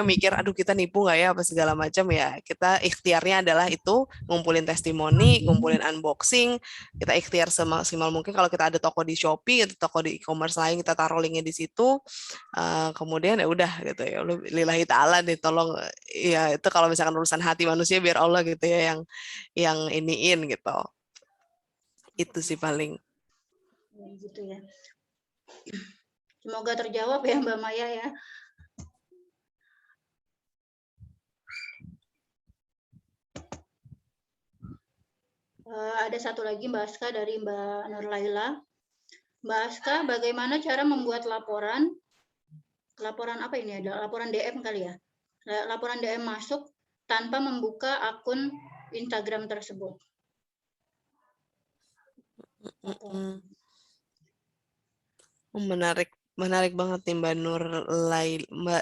mikir, aduh kita nipu nggak ya apa segala macam, ya kita ikhtiarnya adalah itu ngumpulin testimoni, ngumpulin unboxing, kita ikhtiar semaksimal mungkin. Kalau kita ada toko di Shopee atau toko di e-commerce lain, kita taruh linknya di situ. Kemudian ya udah gitu ya, lillahi ta'ala deh, tolong ya itu kalau misalkan urusan hati manusia biar Allah gitu ya yang iniin gitu. Itu sih paling. Gitu ya. Semoga terjawab ya Mbak Maya ya. Ada satu lagi Mbak Aska dari Mbak Nur Laila. Mbak Aska, bagaimana cara membuat laporan apa ini? Ada laporan DM kali ya? Laporan DM masuk tanpa membuka akun Instagram tersebut. Menarik banget nih Mbak Nur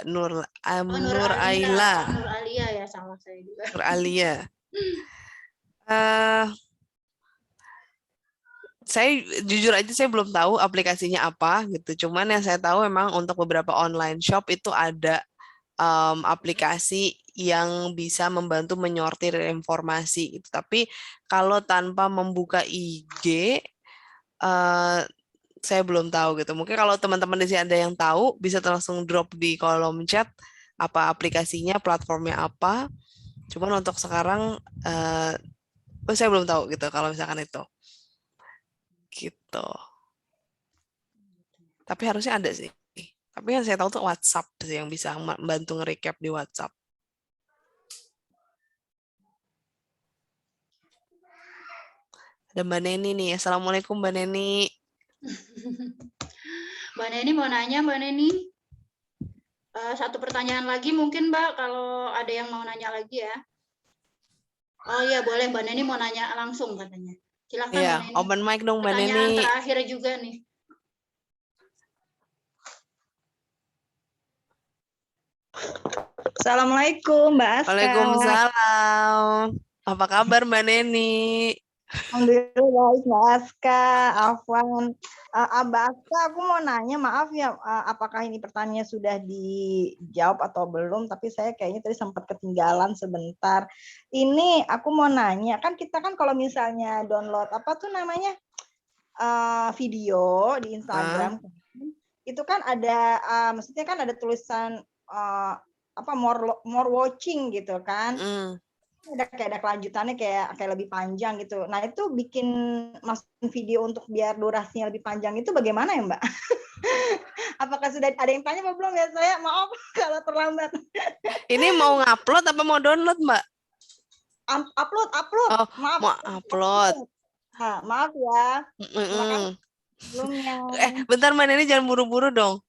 Nur Aila. Nur Alia ya, salah saya juga. Nur Alia. Saya jujur aja saya belum tahu aplikasinya apa gitu. Cuman yang saya tahu memang untuk beberapa online shop itu ada aplikasi yang bisa membantu menyortir informasi gitu. Tapi kalau tanpa membuka IG, saya belum tahu gitu. Mungkin kalau teman-teman di sini ada yang tahu, bisa langsung drop di kolom chat apa aplikasinya, platformnya apa. Cuman untuk sekarang saya belum tahu gitu kalau misalkan itu. Gitu. Tapi harusnya ada sih. Tapi yang saya tahu tuh WhatsApp sih yang bisa membantu nge-recap di WhatsApp. Ada Mbak Neni nih. Assalamualaikum Mbak Neni. Mbak Neni mau nanya, Mbak Neni. Satu pertanyaan lagi mungkin Mbak, kalau ada yang mau nanya lagi ya. Oh iya boleh, Mbak Neni mau nanya langsung katanya. Silakan Iya, Mbak Neni. open mic dong Mbak Neni. Pertanyaan terakhir juga nih. Assalamualaikum Mbak Aska. Waalaikumsalam. Apa kabar Mbak Neni? Alhamdulillah baik Mbak Aska, Afwan. Mbak Aska, aku mau nanya, maaf ya, apakah ini pertanyaannya sudah dijawab atau belum, tapi saya kayaknya tadi sempat ketinggalan sebentar. Ini aku mau nanya, kan kita kan kalau misalnya download apa tuh namanya video di Instagram, itu kan ada, maksudnya kan ada tulisan more watching gitu kan. Ada kelanjutannya kayak lebih panjang gitu. Nah itu bikin masukin video untuk biar durasinya lebih panjang itu bagaimana ya Mbak? Apakah sudah ada yang tanya apa belum ya? Saya maaf kalau terlambat. Ini mau ngupload apa mau download Mbak? upload. Oh, Maaf. mau upload. Nah, maaf ya. Terima kasih Mm-mm. sebelumnya. Bentar Mbak Neni jangan buru-buru dong.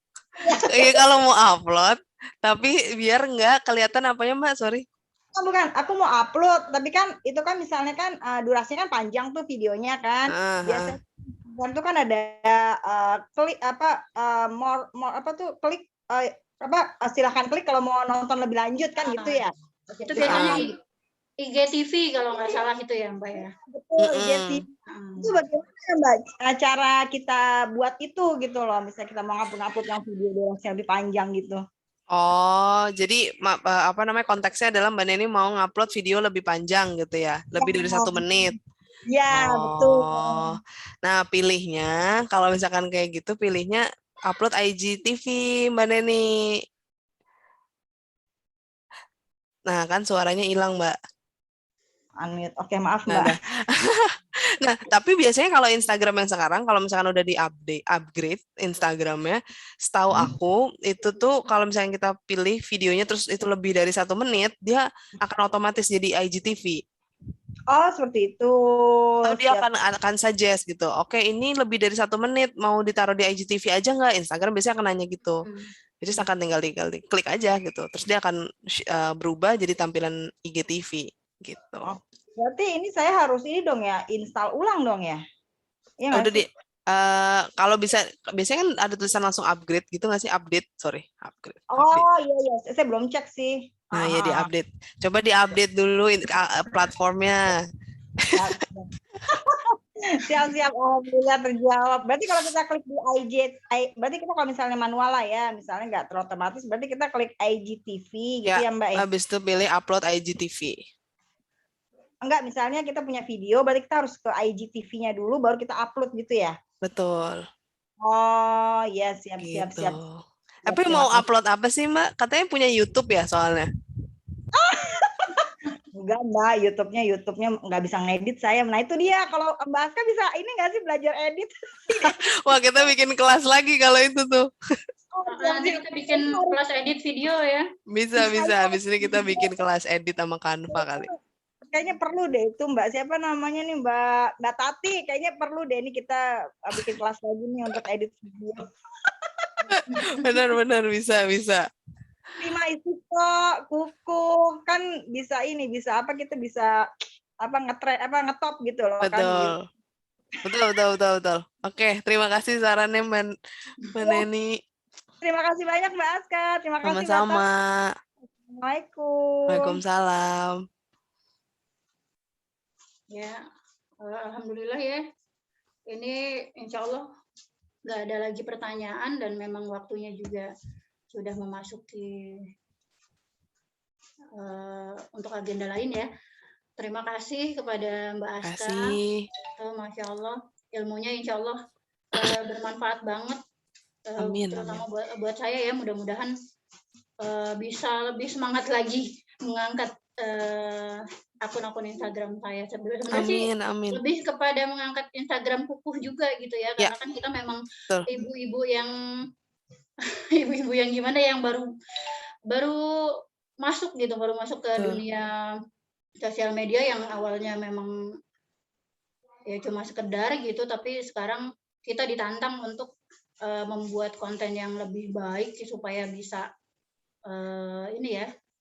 Iya kalau mau upload, tapi biar nggak kelihatan apanya Mbak, sorry. Oh, bukan, aku mau upload, tapi kan itu kan misalnya kan durasinya kan panjang tuh videonya kan. Biasanya itu kan ada klik apa more apa tuh klik silahkan klik kalau mau nonton lebih lanjut kan gitu ya. Itu biasanya IGTV kalau nggak salah itu ya Mbak ya. Betul, IGTV. Itu bagaimana Mbak cara kita buat itu gitu loh, misalnya kita mau ngupload yang video durasinya lebih panjang gitu. Oh, jadi apa namanya konteksnya adalah Mbak Neni mau ngupload video lebih panjang gitu ya, lebih dari 1 menit. Ya, betul. Nah, pilihnya kalau misalkan kayak gitu, pilihnya upload IGTV Mbak Neni. Nah, kan suaranya hilang Mbak. Unmute. Oke, maaf Mbak. Nah, tapi biasanya kalau Instagram yang sekarang, kalau misalkan udah upgrade Instagramnya, setahu aku itu tuh kalau misalnya kita pilih videonya terus itu lebih dari 1 menit, dia akan otomatis jadi IGTV. Oh, seperti itu. Oh, dia akan suggest gitu. Oke, ini lebih dari 1 menit, mau ditaruh di IGTV aja nggak? Instagram biasanya akan nanya gitu. Jadi akan tinggal klik aja gitu. Terus dia akan berubah jadi tampilan IGTV gitu. Oh, berarti ini saya harus ini dong ya, install ulang dong ya? Iya nggak sih? Kalau bisa, biasanya kan ada tulisan langsung upgrade gitu nggak sih? Upgrade. Oh iya, saya belum cek sih. Nah ya di-update. Coba di-update dulu platformnya. Siap, alhamdulillah terjawab. Berarti kalau kita klik di berarti kita kalau misalnya manual lah ya, misalnya nggak terotomatis, berarti kita klik IGTV gitu ya Mbak? Habis itu pilih upload IGTV. Enggak, misalnya kita punya video, berarti kita harus ke IGTV-nya dulu, baru kita upload gitu ya? Betul. Oh iya, siap. Tapi mau upload apa sih Mbak? Katanya punya YouTube ya soalnya. Enggak Mbak, YouTube-nya nggak bisa ngedit saya. Nah itu dia, kalau Mbak Aska bisa ini nggak sih belajar edit? Wah kita bikin kelas lagi kalau itu tuh. Nanti kita bikin kelas edit video ya. Bisa. Habis ini kita bikin kelas edit sama Canva kali. Kayaknya perlu deh itu Mbak, siapa namanya nih Mbak Tati, kayaknya perlu deh ini kita bikin kelas lagi nih untuk edit video. Benar bisa. Terima isi kok, kuku kan bisa kita bisa ngetop gitu loh. Betul. Kan, Betul. Oke, terima kasih sarannya Mbak Neni. Terima kasih banyak Mbak Aska, terima kasih Sama-sama. Assalamualaikum. Waalaikumsalam. Ya, alhamdulillah ya. Ini insya Allah nggak ada lagi pertanyaan dan memang waktunya juga sudah memasuki untuk agenda lain ya. Terima kasih kepada Mbak Aska. Masya Allah, ilmunya insya Allah bermanfaat banget. Terutama buat saya ya, mudah-mudahan bisa lebih semangat lagi mengangkat akun-akun Instagram saya. Sebenarnya sih lebih kepada mengangkat Instagram kukuh juga gitu ya, karena kan kita memang ibu-ibu yang gimana yang baru masuk ke dunia sosial media yang awalnya memang ya cuma sekedar gitu, tapi sekarang kita ditantang untuk membuat konten yang lebih baik supaya bisa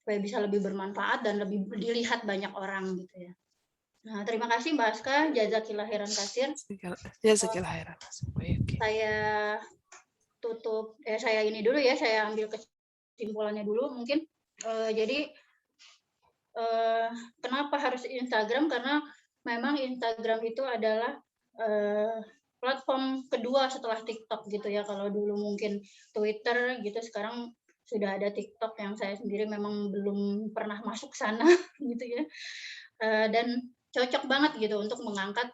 supaya bisa lebih bermanfaat dan lebih dilihat banyak orang gitu ya. Nah, terima kasih Mbak Aska, jazakillah khairan katsir. Jazakillah khairan. Saya tutup, saya ini dulu ya, saya ambil kesimpulannya dulu mungkin. Jadi kenapa harus Instagram? Karena memang Instagram itu adalah platform kedua setelah TikTok gitu ya. Kalau dulu mungkin Twitter gitu, sekarang sudah ada TikTok yang saya sendiri memang belum pernah masuk sana gitu ya. Dan cocok banget gitu untuk mengangkat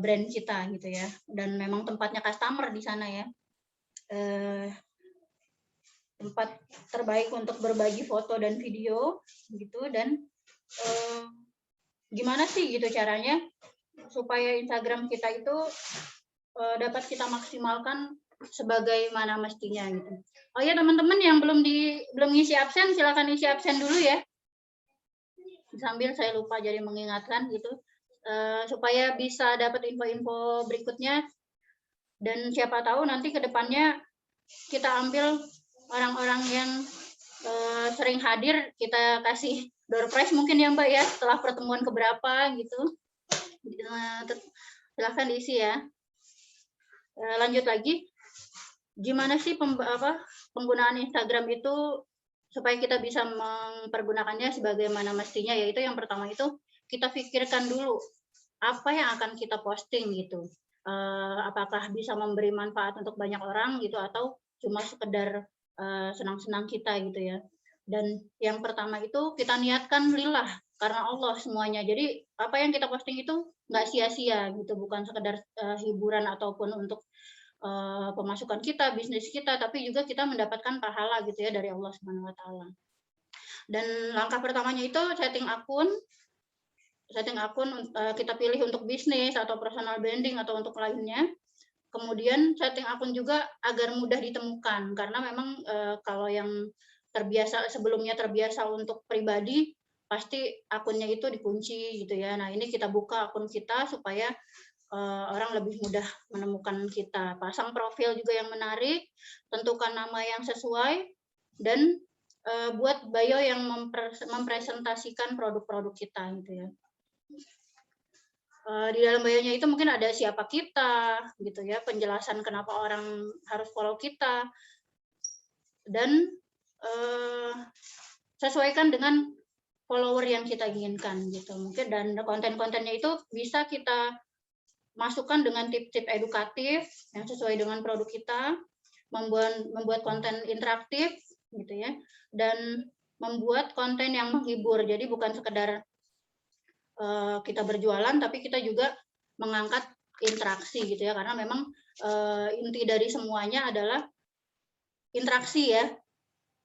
brand kita gitu ya. Dan memang tempatnya customer di sana ya. Tempat terbaik untuk berbagi foto dan video gitu. Dan gimana sih gitu caranya supaya Instagram kita itu dapat kita maksimalkan sebagaimana mestinya gitu. Oh ya teman-teman yang belum ngisi absen, silakan isi absen dulu ya. sambil saya lupa jadi mengingatkan gitu, supaya bisa dapat info-info berikutnya, dan siapa tahu nanti ke depannya kita ambil orang-orang yang sering hadir, kita kasih door prize mungkin ya Mbak ya, setelah pertemuan keberapa gitu. Silahkan diisi ya. Lanjut lagi, gimana sih penggunaan Instagram itu supaya kita bisa mempergunakannya sebagaimana mestinya, yaitu yang pertama itu kita pikirkan dulu apa yang akan kita posting gitu. Apakah bisa memberi manfaat untuk banyak orang gitu, atau cuma sekedar senang-senang kita gitu ya. Dan yang pertama itu kita niatkan lillah, karena Allah semuanya. Jadi apa yang kita posting itu nggak sia-sia gitu, bukan sekedar hiburan ataupun untuk pemasukan kita, bisnis kita, tapi juga kita mendapatkan pahala gitu ya dari Allah Subhanahu wa taala. Dan langkah pertamanya itu setting akun kita pilih untuk bisnis atau personal branding atau untuk lainnya. Kemudian setting akun juga agar mudah ditemukan, karena memang kalau yang sebelumnya terbiasa untuk pribadi, pasti akunnya itu dikunci gitu ya. Nah, ini kita buka akun kita supaya orang lebih mudah menemukan kita. Pasang profil juga yang menarik, tentukan nama yang sesuai, dan buat bio yang mempresentasikan produk-produk kita gitu ya. Di dalam bio-nya itu mungkin ada siapa kita gitu ya, penjelasan kenapa orang harus follow kita, dan sesuaikan dengan follower yang kita inginkan gitu. Mungkin dan konten-kontennya itu bisa kita masukkan dengan tip-tip edukatif yang sesuai dengan produk kita, membuat konten interaktif gitu ya, dan membuat konten yang menghibur. Jadi bukan sekedar kita berjualan, tapi kita juga mengangkat interaksi gitu ya, karena memang inti dari semuanya adalah interaksi ya,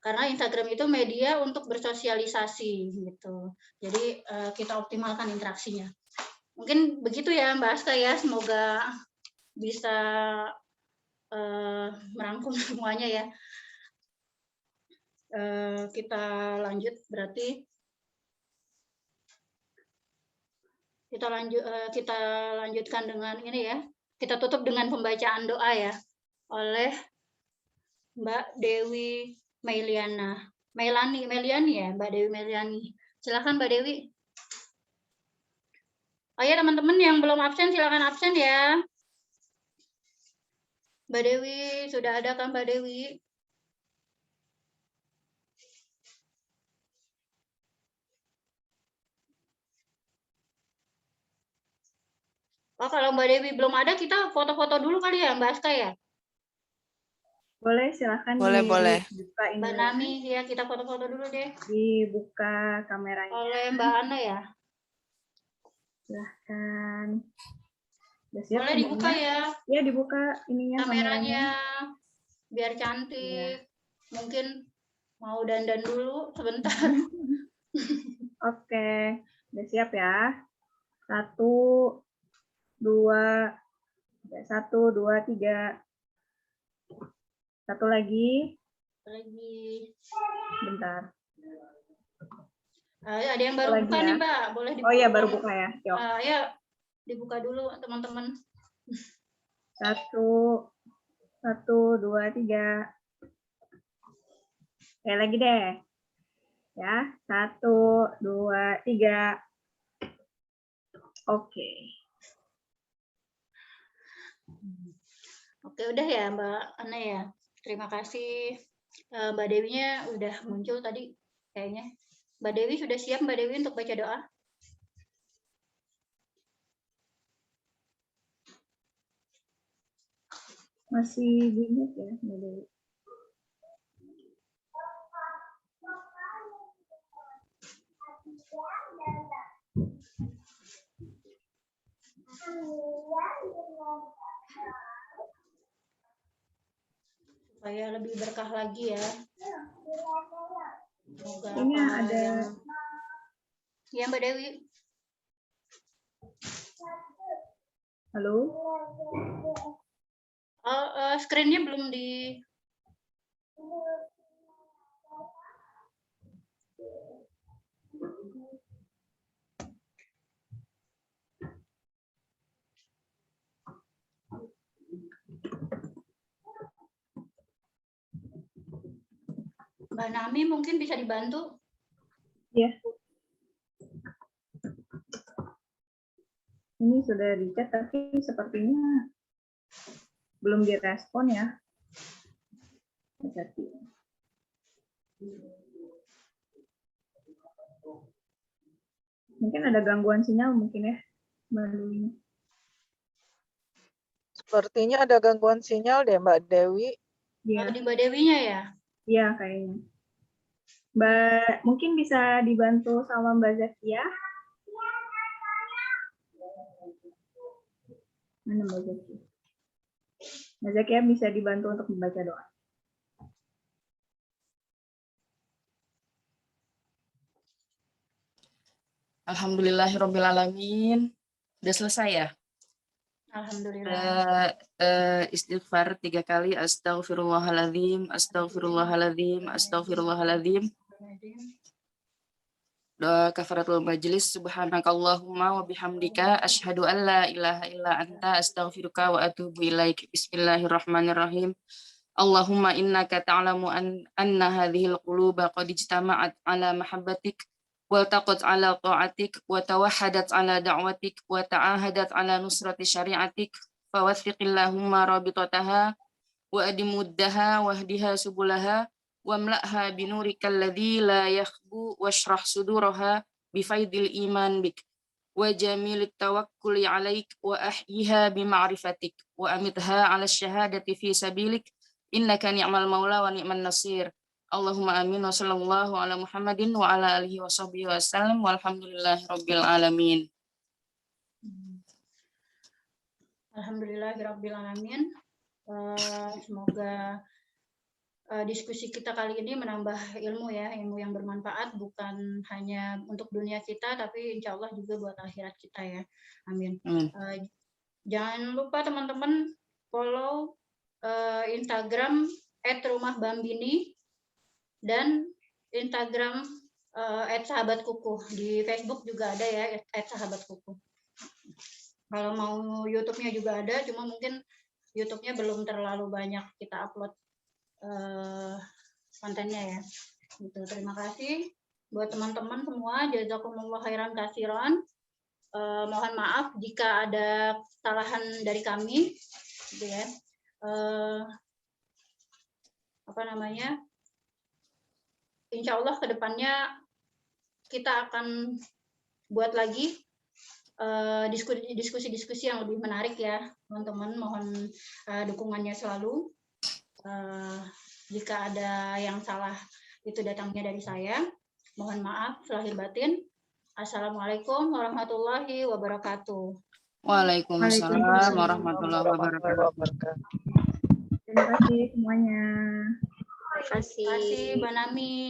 karena Instagram itu media untuk bersosialisasi gitu. Jadi kita optimalkan interaksinya. Mungkin begitu ya Mbak Aska ya, semoga bisa merangkum semuanya ya. Kita lanjut berarti. Kita lanjutkan dengan ini ya. Kita tutup dengan pembacaan doa ya oleh Mbak Dewi Meliani ya, Mbak Dewi Meliani. Silakan Mbak Dewi. Oh ya teman-teman yang belum absen silakan absen ya. Mbak Dewi, sudah ada kan Mbak Dewi? Oh, kalau Mbak Dewi belum ada, kita foto-foto dulu kali ya Mbak Aska ya? Boleh, silahkan Boleh. dibuka ini. Mbak Nami, ya kita foto-foto dulu deh. Dibuka kameranya. Oleh Mbak Ana ya? Silahkan. Siap, boleh dibuka ya? Ya, dibuka ininya kameranya. Biar cantik. Ya. Mungkin mau dandan dulu sebentar. Oke, udah siap ya? 1, 2, 3. Satu lagi. Bentar. Ada yang baru buka nih Mbak, boleh dibuka. Oh iya, baru buka ya. Yuk. Ya, dibuka dulu teman-teman. 1, 2, 3. Kayak lagi deh. Ya, 1, 2, 3. Oke. Oke, udah ya Mbak Ana ya. Terima kasih. Mbak Dewinya udah muncul tadi kayaknya. Mbak Dewi sudah siap Mbak Dewi untuk baca doa? Masih bingung ya Mbak Dewi. Supaya lebih berkah lagi ya. Semoga ini ada ya Mbak Dewi. Halo. Screen-nya belum di Mbak Nami mungkin bisa dibantu. Ya. Ini sudah di chat tapi sepertinya belum direspon ya. Mungkin ada gangguan sinyal mungkin ya, Mbak Dewi. Sepertinya ada gangguan sinyal deh Mbak Dewi. Atau di Mbak Dewinya ya? Iya kayaknya. Mbak, mungkin bisa dibantu sama Mbak Zakia. Mana Mbak Zakia? Mbak Zakia bisa dibantu untuk membaca doa. Alhamdulillahirrabbilalamin. Udah selesai ya? Alhamdulillah. Istighfar 3 kali. Astaghfirullahaladzim, astaghfirullahaladzim, astaghfirullahaladzim. Doa kafaratul majlis. Subhanakallahumma wa bihamdika asyhadu an la ilaha illa anta astaghfiruka wa atubu ilaik. Bismillahirrahmanirrahim. Allahumma innaka ta'lamu anna hadhil quluba qad ijtama'at ala mahabbatik waltaqat ala ta'atik wa tawahhadat ala da'watik wa ta'ahadat ala nusrati syari'atik fawathiqillahumma rabitataha wa adimuddaha wahdiha subulaha wamla'ha binurikal ladzi la yakhbu washrah suduraha bifaidil iman bik wa jamilit tawakkuli alaik wa ahyiha bima'rifatik wa amitha ala syahadati fi sabilik innaka ni'mal maula wa ni'man nasir. Allahumma amin wa sallallahu ala Muhammadin wa ala alihi wa sahbihi wa sallam walhamdulillahi rabbil alamin. Alhamdulillahirabbil alamin. Semoga diskusi kita kali ini menambah ilmu ya, ilmu yang bermanfaat bukan hanya untuk dunia kita tapi insya Allah juga buat akhirat kita ya. Amin. Jangan lupa teman-teman follow Instagram @rumahbambini dan Instagram @sahabatkuku. Di Facebook juga ada ya @sahabatkuku. Kalau mau YouTube-nya juga ada, cuma mungkin YouTube-nya belum terlalu banyak kita upload kontennya ya. Gitu. Terima kasih buat teman-teman semua. Jazakumullah khairan katsiran. Mohon maaf jika ada kesalahan dari kami, gitu ya. Insya Allah kedepannya kita akan buat lagi diskusi-diskusi yang lebih menarik ya, teman-teman. Mohon dukungannya selalu. Jika ada yang salah itu datangnya dari saya. Mohon maaf lahir batin. Assalamualaikum warahmatullahi wabarakatuh. Waalaikumsalam warahmatullahi wabarakatuh. Terima kasih semuanya. Terima kasih Mbak Nami.